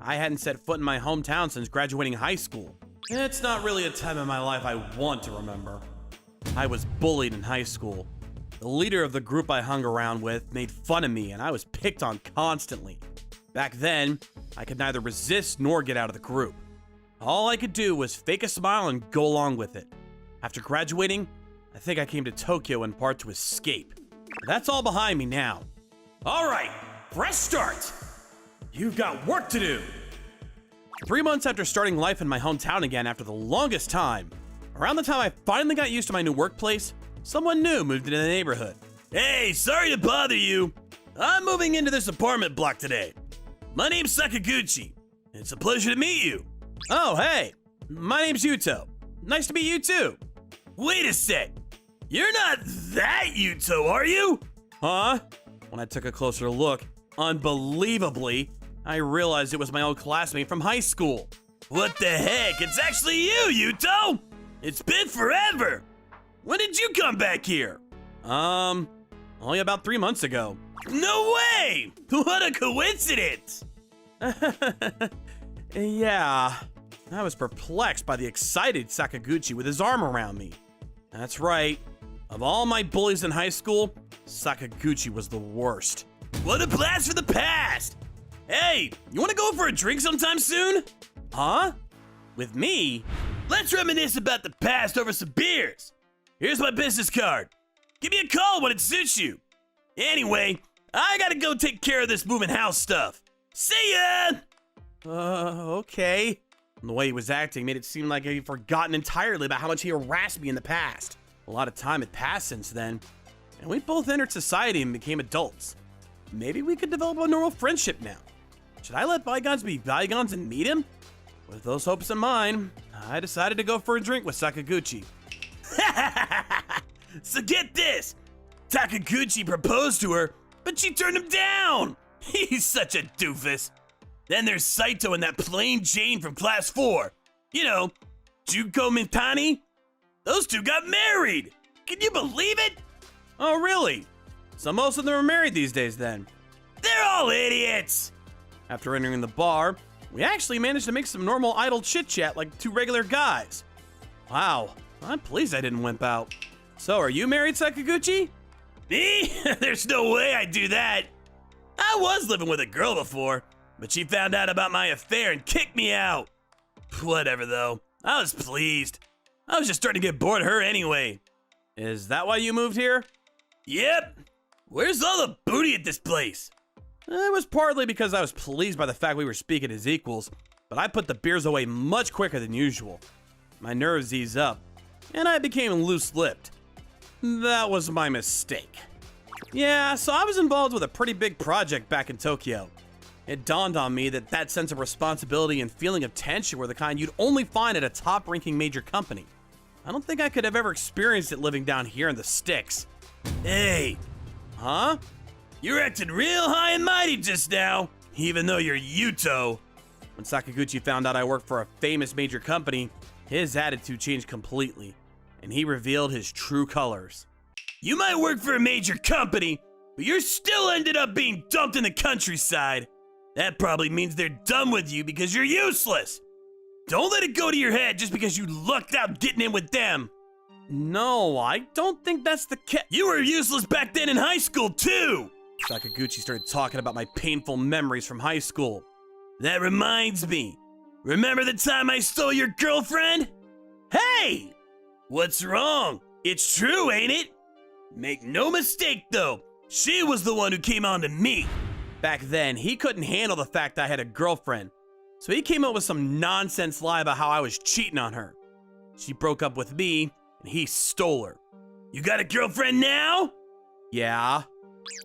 I hadn't set foot in my hometown since graduating high school. It's not really a time in my life I want to remember. I was bullied in high school. The leader of the group I hung around with made fun of me, and I was picked on constantly. Back then, I could neither resist nor get out of the group. All I could do was fake a smile and go along with it. After graduating, I think I came to Tokyo in part to escape. But that's all behind me now. All right, fresh start. You've got work to do. 3 months after starting life in my hometown again after the longest time, around the time I finally got used to my new workplace, someone new moved into the neighborhood. Hey, sorry to bother you. I'm moving into this apartment block today. My name's Sakaguchi. It's a pleasure to meet you. Oh, hey, my name's Yuto. Nice to meet you too. Wait a sec. You're not that Yuto, are you? Huh? When I took a closer look, unbelievably, I realized it was my old classmate from high school. What the heck? It's actually you, Yuto! It's been forever! When did you come back here? Only about 3 months ago. No way! What a coincidence! Yeah, I was perplexed by the excited Sakaguchi with his arm around me. That's right. Of all my bullies in high school, Sakaguchi was the worst. What a blast for the past! Hey, you wanna go for a drink sometime soon? Huh? With me? Let's reminisce about the past over some beers. Here's my business card. Give me a call when it suits you. Anyway, I gotta go take care of this moving house stuff. See ya! Okay. The way he was acting made it seem like he'd forgotten entirely about how much he harassed me in the past. A lot of time had passed since then, and we both entered society and became adults. Maybe we could develop a normal friendship now. Should I let bygones be bygones and meet him? With those hopes in mind, I decided to go for a drink with Sakaguchi. So get this! Takaguchi proposed to her, but she turned him down! He's such a doofus. Then there's Saito and that plain Jane from class 4. You know, Junko Mintani. Those two got married! Can you believe it? Oh, really? So most of them are married these days then? They're all idiots! After entering the bar, we actually managed to make some normal idle chit-chat like two regular guys. Wow, I'm pleased I didn't wimp out. So, are you married, Sakaguchi? Me? There's no way I'd do that. I was living with a girl before, but she found out about my affair and kicked me out. Whatever though, I was pleased. I was just starting to get bored of her anyway. Is that why you moved here? Yep. Where's all the booty at this place? It was partly because I was pleased by the fact we were speaking as equals, but I put the beers away much quicker than usual. My nerves eased up, and I became loose-lipped. That was my mistake. Yeah, so I was involved with a pretty big project back in Tokyo. It dawned on me that that sense of responsibility and feeling of tension were the kind you'd only find at a top-ranking major company. I don't think I could have ever experienced it living down here in the sticks. Hey. Huh? You're acting real high and mighty just now, even though you're Yuto. When Sakaguchi found out I worked for a famous major company, his attitude changed completely, and he revealed his true colors. You might work for a major company, but you're still ended up being dumped in the countryside. That probably means they're done with you because you're useless. Don't let it go to your head just because you lucked out getting in with them. No, I don't think that's the case. You were useless back then in high school, too. Sakaguchi started talking about my painful memories from high school. That reminds me. Remember the time I stole your girlfriend? Hey! What's wrong? It's true, ain't it? Make no mistake, though. She was the one who came on to me. Back then, he couldn't handle the fact I had a girlfriend, so he came up with some nonsense lie about how I was cheating on her. She broke up with me, and he stole her. You got a girlfriend now? Yeah.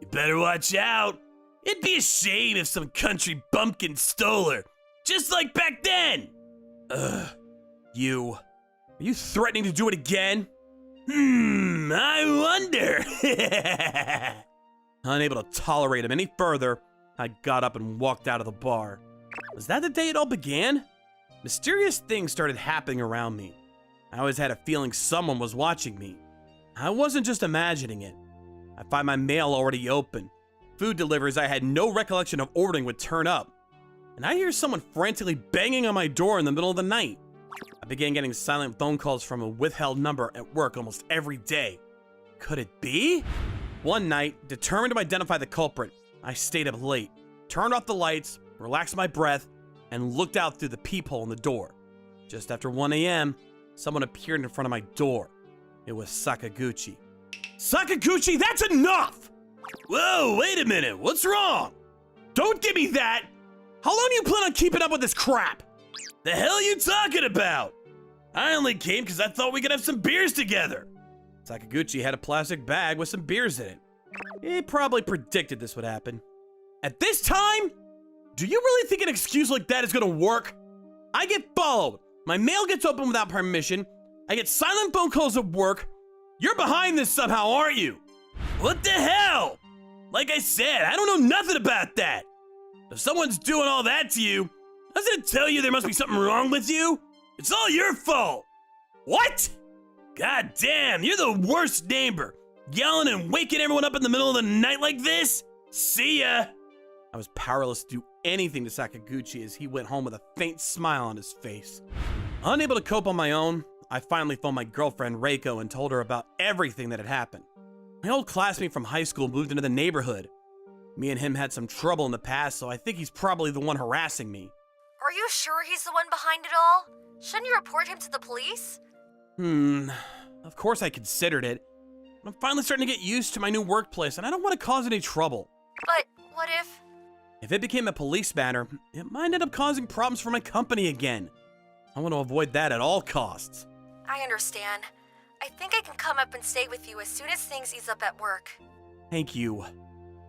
You better watch out. It'd be a shame if some country bumpkin stole her, just like back then. Are you threatening to do it again? I wonder. Unable to tolerate him any further, I got up and walked out of the bar. Was that the day it all began? Mysterious things started happening around me. I always had a feeling someone was watching me. I wasn't just imagining it. I find my mail already open. food deliveries I had no recollection of ordering would turn up, and I hear someone frantically banging on my door in the middle of the night. I began getting silent phone calls from a withheld number at work almost every day. Could it be? One night, determined to identify the culprit, I stayed up late, turned off the lights, relaxed my breath, and looked out through the peephole in the door. Just after 1 a.m., someone appeared in front of my door. It was Sakaguchi. Sakaguchi, that's enough! Whoa, wait a minute, what's wrong? Don't give me that! How long do you plan on keeping up with this crap? The hell are you talking about? I only came because I thought we could have some beers together. Sakaguchi had a plastic bag with some beers in it. He probably predicted this would happen. At this time? Do you really think an excuse like that is gonna work? I get followed. My mail gets opened without permission. I get silent phone calls at work. You're behind this somehow, aren't you? What the hell? Like I said, I don't know nothing about that. If someone's doing all that to you, doesn't it tell you there must be something wrong with you? It's all your fault. What? God damn, you're the worst neighbor. Yelling and waking everyone up in the middle of the night like this? See ya. I was powerless to do anything to Sakaguchi as he went home with a faint smile on his face. Unable to cope on my own, I finally phoned my girlfriend Reiko and told her about everything that had happened. My old classmate from high school moved into the neighborhood. Me and him had some trouble in the past, so I think he's probably the one harassing me. Are you sure he's the one behind it all? Shouldn't you report him to the police? Of course I considered it. I'm finally starting to get used to my new workplace, and I don't want to cause any trouble. But what if... If it became a police matter, it might end up causing problems for my company again. I want to avoid that at all costs. I understand. I think I can come up and stay with you as soon as things ease up at work. Thank you.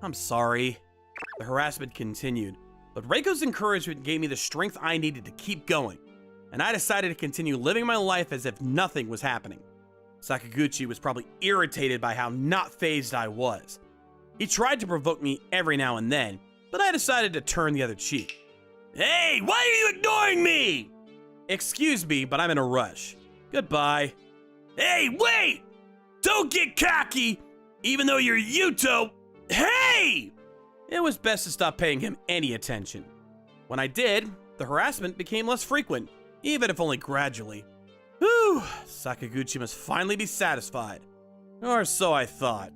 I'm sorry. The harassment continued, but Reiko's encouragement gave me the strength I needed to keep going, and I decided to continue living my life as if nothing was happening. Sakaguchi was probably irritated by how not fazed I was. He tried to provoke me every now and then, but I decided to turn the other cheek. Hey, why are you ignoring me? Excuse me, but I'm in a rush. Goodbye. Hey, wait! Don't get cocky! Even though you're Yuto. Hey! It was best to stop paying him any attention. When I did, the harassment became less frequent, even if only gradually. Whew, Sakaguchi must finally be satisfied. Or so I thought.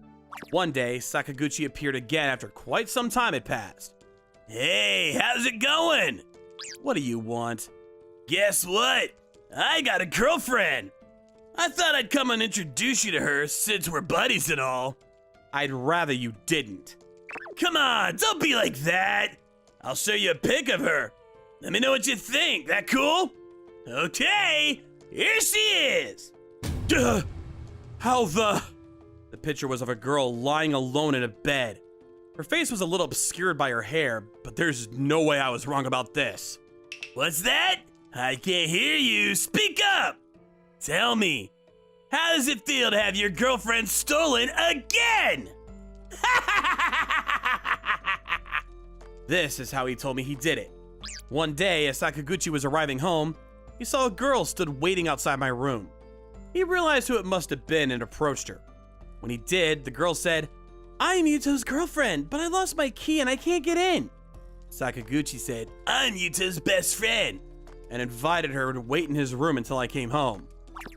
One day, Sakaguchi appeared again after quite some time had passed. Hey, how's it going? What do you want? Guess what? I got a girlfriend. I thought I'd come and introduce you to her since we're buddies and all. I'd rather you didn't. Come on, don't be like that. I'll show you a pic of her. Let me know what you think. That cool? Okay, here she is. How the... The picture was of a girl lying alone in a bed. Her face was a little obscured by her hair, but there's no way I was wrong about this. What's that? I can't hear you. Speak up. Tell me, how does it feel to have your girlfriend stolen again? This is how he told me he did it. One day, as Sakaguchi was arriving home, he saw a girl stood waiting outside my room. He realized who it must have been and approached her. When he did, the girl said, "I'm Yuto's girlfriend, but I lost my key and I can't get in." Sakaguchi said, I'm Yuta's best friend, and invited her to wait in his room until I came home.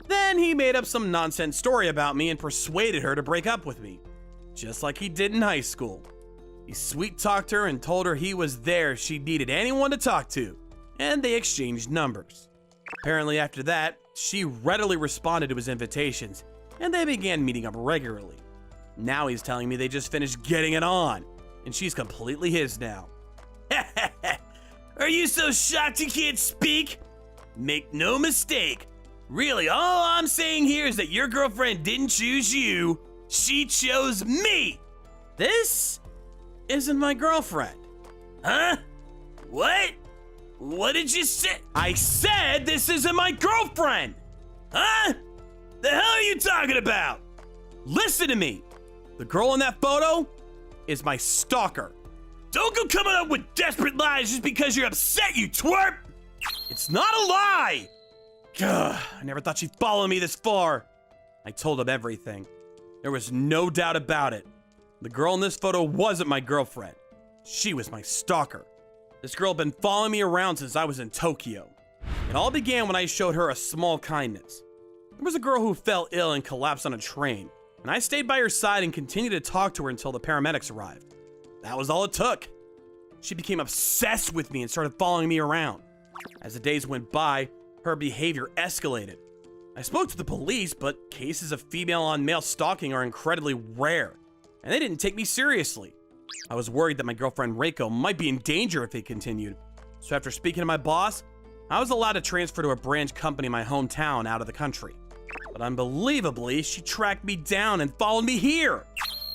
Then he made up some nonsense story about me and persuaded her to break up with me, just like he did in high school. He sweet-talked her and told her he was there if she needed anyone to talk to, and they exchanged numbers. Apparently after that, she readily responded to his invitations, and they began meeting up regularly. Now he's telling me they just finished getting it on, and she's completely his now. Are you so shocked you can't speak? Make no mistake. Really, all I'm saying here is that your girlfriend didn't choose you. She chose me. This isn't my girlfriend. Huh? What? What did you say? I said this isn't my girlfriend! Huh? The hell are you talking about? Listen to me. The girl in that photo is my stalker. Don't go coming up with desperate lies just because you're upset, you twerp! It's not a lie! Gah, I never thought she'd follow me this far. I told him everything. There was no doubt about it. The girl in this photo wasn't my girlfriend. She was my stalker. This girl had been following me around since I was in Tokyo. It all began when I showed her a small kindness. There was a girl who fell ill and collapsed on a train, and I stayed by her side and continued to talk to her until the paramedics arrived. That was all it took. She became obsessed with me and started following me around. As the days went by, her behavior escalated. I spoke to the police, but cases of female on male stalking are incredibly rare, and they didn't take me seriously. I was worried that my girlfriend Reiko might be in danger if it continued. So after speaking to my boss, I was allowed to transfer to a branch company in my hometown out of the country. But unbelievably, she tracked me down and followed me here.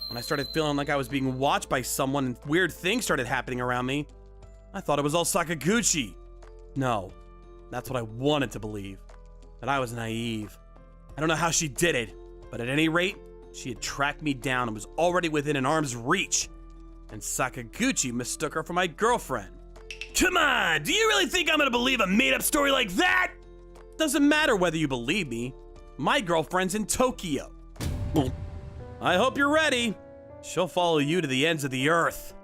When I started feeling like I was being watched by someone and weird things started happening around me, I thought it was all Sakaguchi. No, that's what I wanted to believe. But I was naive. I don't know how she did it, but at any rate, she had tracked me down and was already within an arm's reach. And Sakaguchi mistook her for my girlfriend. Come on, do you really think I'm gonna believe a made-up story like that? Doesn't matter whether you believe me. My girlfriend's in Tokyo. I hope you're ready. She'll follow you to the ends of the earth.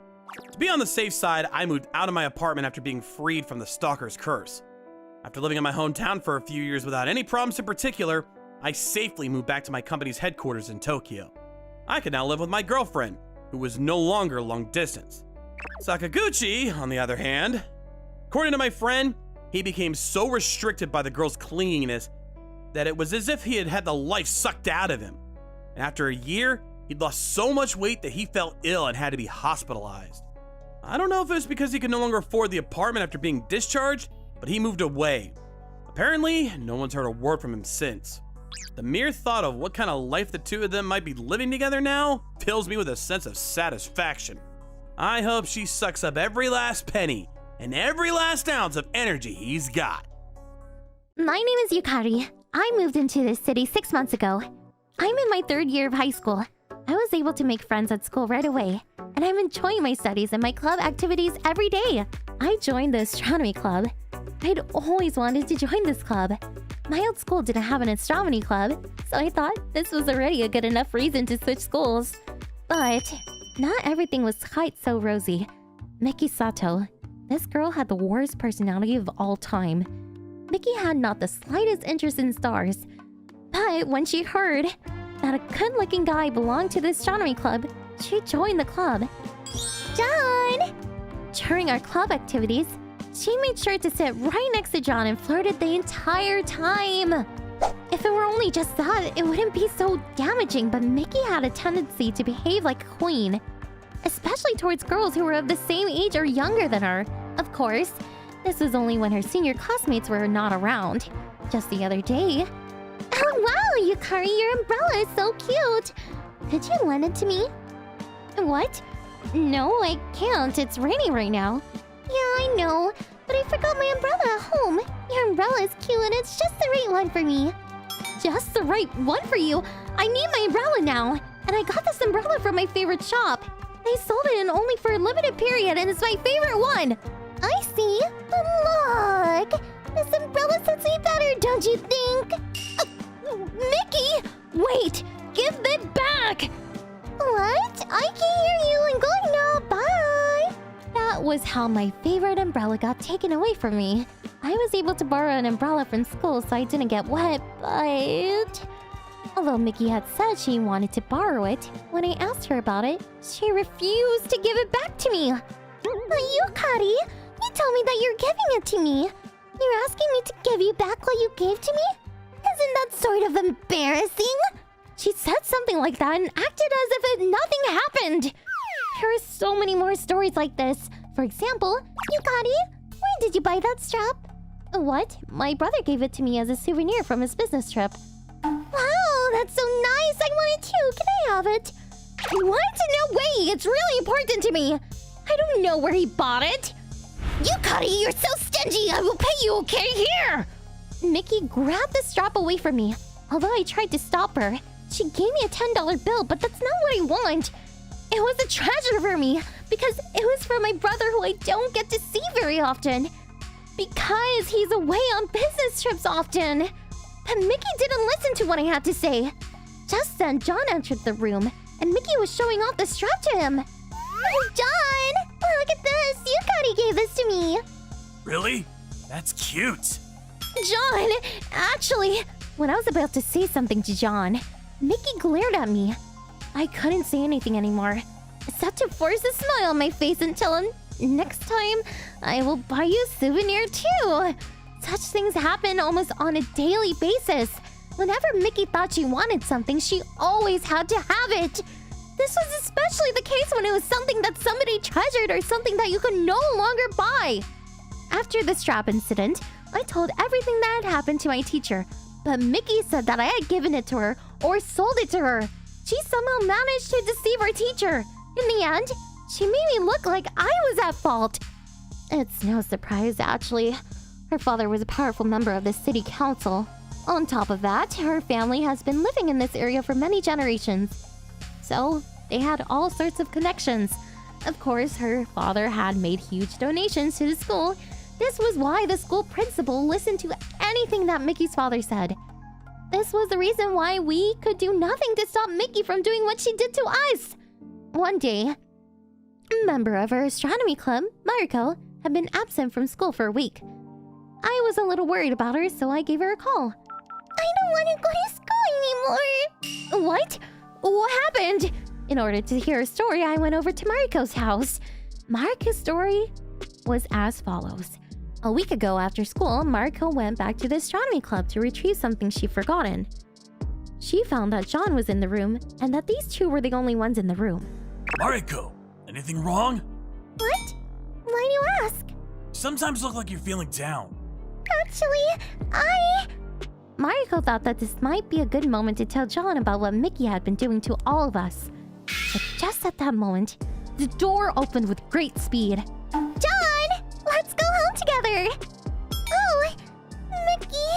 To be on the safe side, I moved out of my apartment after being freed from the stalker's curse. After living in my hometown for a few years without any problems in particular, I safely moved back to my company's headquarters in Tokyo. I could now live with my girlfriend, who was no longer long distance. Sakaguchi, on the other hand, according to my friend, he became so restricted by the girl's clinginess that it was as if he had had the life sucked out of him. And after a year, he'd lost so much weight that he fell ill and had to be hospitalized. I don't know if it was because he could no longer afford the apartment after being discharged, but he moved away. Apparently, no one's heard a word from him since. The mere thought of what kind of life the two of them might be living together now fills me with a sense of satisfaction. I hope she sucks up every last penny and every last ounce of energy he's got. My name is Yukari. I moved into this city 6 months ago. I'm in my 3rd year of high school. I was able to make friends at school right away, and I'm enjoying my studies and my club activities every day. I joined the astronomy club. I'd always wanted to join this club. My old school didn't have an astronomy club, so I thought this was already a good enough reason to switch schools. But not everything was quite so rosy. Miki Sato. This girl had the worst personality of all time. Miki had not the slightest interest in stars. But when she heard that a good-looking guy belonged to the astronomy club, she joined the club. John! During our club activities, she made sure to sit right next to John and flirted the entire time. If it were only just that, it wouldn't be so damaging, but Miki had a tendency to behave like a queen, especially towards girls who were of the same age or younger than her. Of course, this was only when her senior classmates were not around. Just the other day. Oh wow, Yukari, your umbrella is so cute! Could you lend it to me? What? No, I can't. It's raining right now. Yeah, I know, but I forgot my umbrella at home. Your umbrella is cute and it's just the right one for me. Just the right one for you? I need my umbrella now, and I got this umbrella from my favorite shop. They sold it in only for a limited period, and it's my favorite one. I see. But look, this umbrella sits me better, don't you think? Mickey! Wait! Give it back! What? I can't hear you. I'm going now. Bye! That was how my favorite umbrella got taken away from me. I was able to borrow an umbrella from school so I didn't get wet, but... Although Mickey had said she wanted to borrow it, when I asked her about it, she refused to give it back to me. But Yukari, you told me that you're giving it to me. You're asking me to give you back what you gave to me? Isn't that sort of embarrassing? She said something like that and acted as if nothing happened. There are so many more stories like this. For example, Yukari, where did you buy that strap? What? My brother gave it to me as a souvenir from his business trip. Wow, that's so nice. I want it too. Can I have it? What? No way. It's really important to me. I don't know where he bought it. Yukari, you're so stingy. I will pay you, okay? Here. Mickey grabbed the strap away from me. Although I tried to stop her, she gave me a $10 bill, but that's not what I want. It was a treasure for me because it was for my brother who I don't get to see very often. Because he's away on business trips often. But Mickey didn't listen to what I had to say. Just then, John entered the room. and Mickey was showing off the strap to him. Oh, John! Look at this! Yukari gave this to me! Really? That's cute. John! Actually, when I was about to say something to John, Mickey glared at me. I couldn't say anything anymore, except to force a smile on my face and tell him, next time, I will buy you a souvenir too. Such things happen almost on a daily basis. Whenever Mickey thought she wanted something, she always had to have it. This was especially the case when it was something that somebody treasured or something that you could no longer buy. After the strap incident, I told everything that had happened to my teacher, but Mickey said that I had given it to her or sold it to her. She somehow managed to deceive her teacher. In the end, she made me look like I was at fault. It's no surprise, actually. Her father was a powerful member of the city council. On top of that, her family has been living in this area for many generations. So, they had all sorts of connections. Of course, her father had made huge donations to the school. This was why the school principal listened to anything that Mickey's father said. This was the reason why we could do nothing to stop Mickey from doing what she did to us. One day, a member of her astronomy club, Mariko, had been absent from school for a week. I was a little worried about her, so I gave her a call. I don't want to go to school anymore. What? What happened? In order to hear her story, I went over to Mariko's house. Mariko's story was as follows. A week ago after school, Mariko went back to the astronomy club to retrieve something she'd forgotten. She found that John was in the room and that these two were the only ones in the room. Mariko, anything wrong? What? Why do you ask? Sometimes look like you're feeling down. Actually, Mariko thought that this might be a good moment to tell John about what Mickey had been doing to all of us. But just at that moment, the door opened with great speed. John! Let's go home together! Oh, Mickey!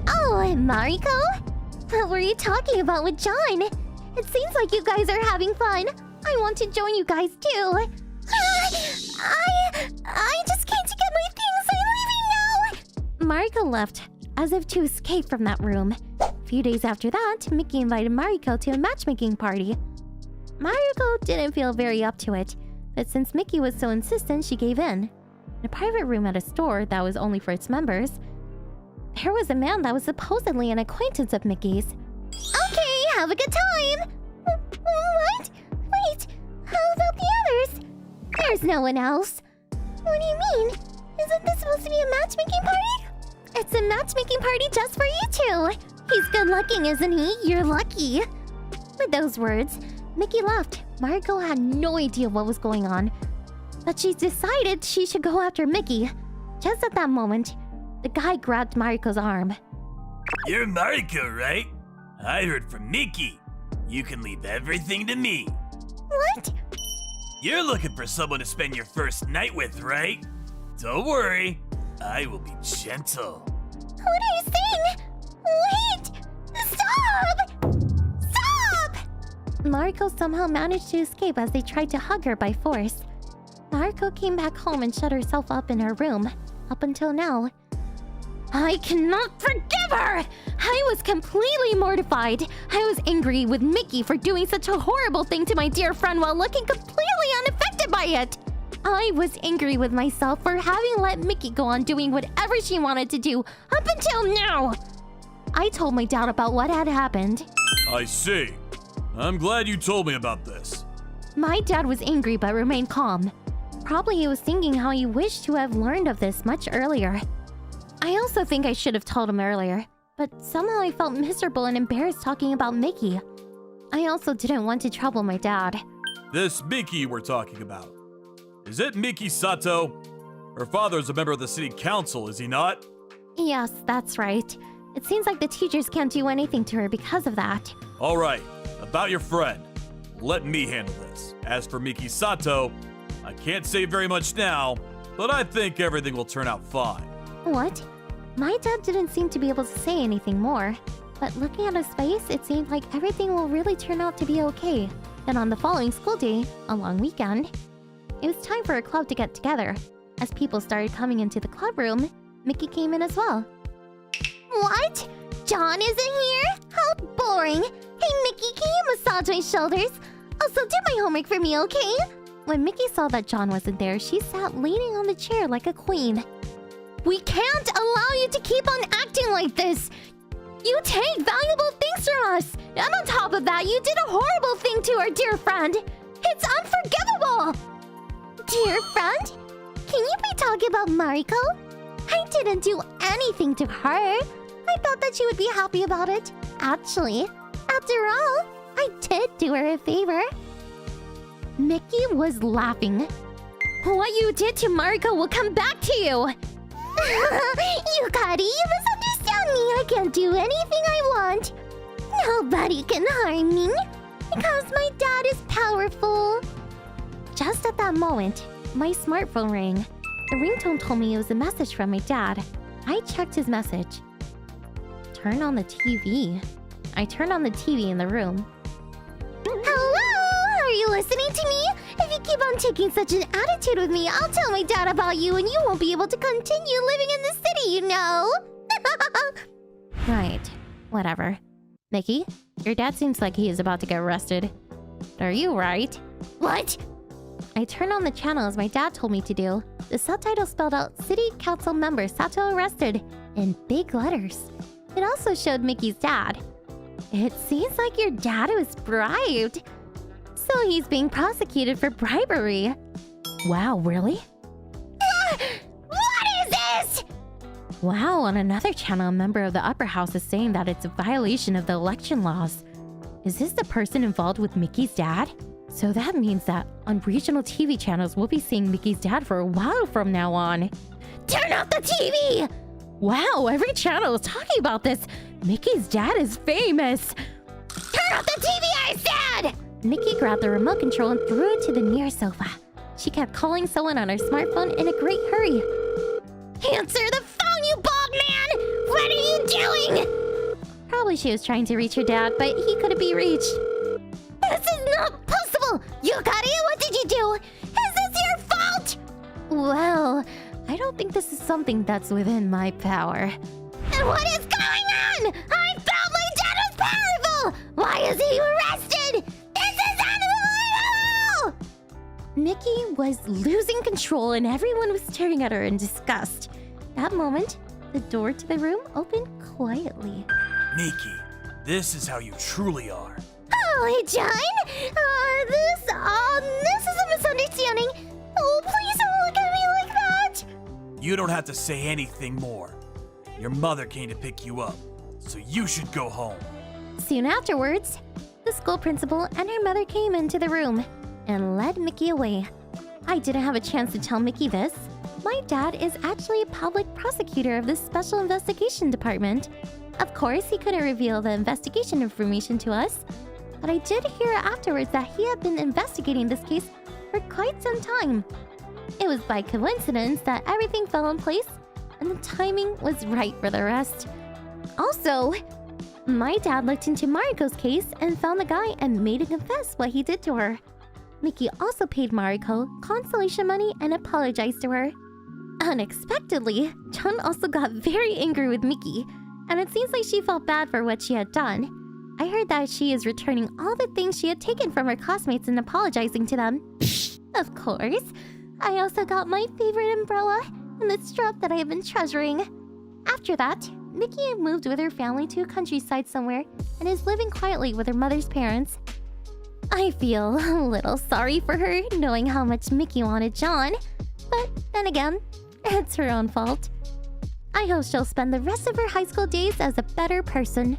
Oh, Mariko? What were you talking about with John? It seems like you guys are having fun. I want to join you guys too. I just came to get my things. I'm leaving now. Mariko left, as if to escape from that room. A few days after that, Mickey invited Mariko to a matchmaking party. Mariko didn't feel very up to it, but since Mickey was so insistent, she gave in. In a private room at a store that was only for its members, there was a man that was supposedly an acquaintance of Mickey's. Okay, have a good time! What? Wait, how about the others? There's no one else. What do you mean? Isn't this supposed to be a matchmaking party? It's a matchmaking party just for you two. He's good looking, isn't he? You're lucky. With those words, Mickey left. Mariko had no idea what was going on, but she decided she should go after Mickey. Just at that moment, the guy grabbed Mariko's arm. You're Mariko, right? I heard from Mickey. You can leave everything to me. What? You're looking for someone to spend your first night with, right? Don't worry, I will be gentle. What are you saying? Wait! Stop! Stop! Mariko somehow managed to escape as they tried to hug her by force. Mariko came back home and shut herself up in her room. Up until now, I cannot forgive her! I was completely mortified. I was angry with Mickey for doing such a horrible thing to my dear friend while looking completely unaffected by it. I was angry with myself for having let Mickey go on doing whatever she wanted to do up until now. I told my dad about what had happened. I see. I'm glad you told me about this. My dad was angry but remained calm. Probably he was thinking how he wished to have learned of this much earlier. I also think I should have told him earlier, but somehow I felt miserable and embarrassed talking about Mickey. I also didn't want to trouble my dad. This Mickey we're talking about. Is it Miki Sato? Her father's a member of the city council, is he not? Yes, that's right. It seems like the teachers can't do anything to her because of that. All right, about your friend. Let me handle this. As for Miki Sato, I can't say very much now, but I think everything will turn out fine. What? My dad didn't seem to be able to say anything more, but looking at his face, it seemed like everything will really turn out to be okay. Then on the following school day, a long weekend, it was time for a club to get together. As people started coming into the club room, Mickey came in as well. What? John isn't here? How boring! Hey, Mickey, can you massage my shoulders? Also, do my homework for me, okay? When Mickey saw that John wasn't there, she sat leaning on the chair like a queen. We can't allow you to keep on acting like this! You take valuable things from us! And on top of that, you did a horrible thing to our dear friend! It's unforgivable! Dear friend? Can you be talking about Mariko? I didn't do anything to her. I thought that she would be happy about it. Actually, after all, I did do her a favor. Mickey was laughing. What you did to Mariko will come back to you! Yukari, you misunderstand me. I can do anything I want. Nobody can harm me. Because my dad is powerful. Just at that moment, my smartphone rang. The ringtone told me it was a message from my dad. I checked his message. Turn on the TV. I turned on the TV in the room. Hello? Are you listening to me? If you keep on taking such an attitude with me, I'll tell my dad about you and you won't be able to continue living in the city, you know? Right. Whatever. Mickey, your dad seems like he is about to get arrested. Are you right? What? I turned on the channel as my dad told me to do. The subtitle spelled out City Council member Sato arrested in big letters. It also showed Mickey's dad. It seems like your dad was bribed. So he's being prosecuted for bribery. Wow, really? What is this? Wow, on another channel, a member of the upper house is saying that it's a violation of the election laws. Is this the person involved with Mickey's dad? So that means that on regional TV channels, we'll be seeing Mickey's dad for a while from now on. Turn off the TV! Wow, every channel is talking about this. Mickey's dad is famous. Turn off the TV, I said! Mickey grabbed the remote control and threw it to the near sofa. She kept calling someone on her smartphone in a great hurry. Answer the phone, you bald man! What are you doing? Probably she was trying to reach her dad, but he couldn't be reached. This is not possible! Yukari, what did you do? Is this your fault? Well, I don't think this is something that's within my power. And what is going on? I thought my dad was powerful! Why is he arrested? This is unbelievable! Mickey was losing control and everyone was staring at her in disgust. That moment, the door to the room opened quietly. Miki, this is how you truly are. Oh, hey, John! This is a misunderstanding. Oh, please don't look at me like that! You don't have to say anything more. Your mother came to pick you up, so you should go home. Soon afterwards, the school principal and her mother came into the room and led Mickey away. I didn't have a chance to tell Mickey this. My dad is actually a public prosecutor of the Special Investigation Department. Of course, he couldn't reveal the investigation information to us, but I did hear afterwards that he had been investigating this case for quite some time. It was by coincidence that everything fell in place and the timing was right for the arrest. Also, my dad looked into Mariko's case and found the guy and made him confess what he did to her. Mickey also paid Mariko consolation money and apologized to her. Unexpectedly, John also got very angry with Mickey, and it seems like she felt bad for what she had done. I heard that she is returning all the things she had taken from her classmates and apologizing to them. Of course. I also got my favorite umbrella and the strap that I have been treasuring. After that, Mickey moved with her family to a countryside somewhere and is living quietly with her mother's parents. I feel a little sorry for her, knowing how much Mickey wanted John. But then again, it's her own fault. I hope she'll spend the rest of her high school days as a better person.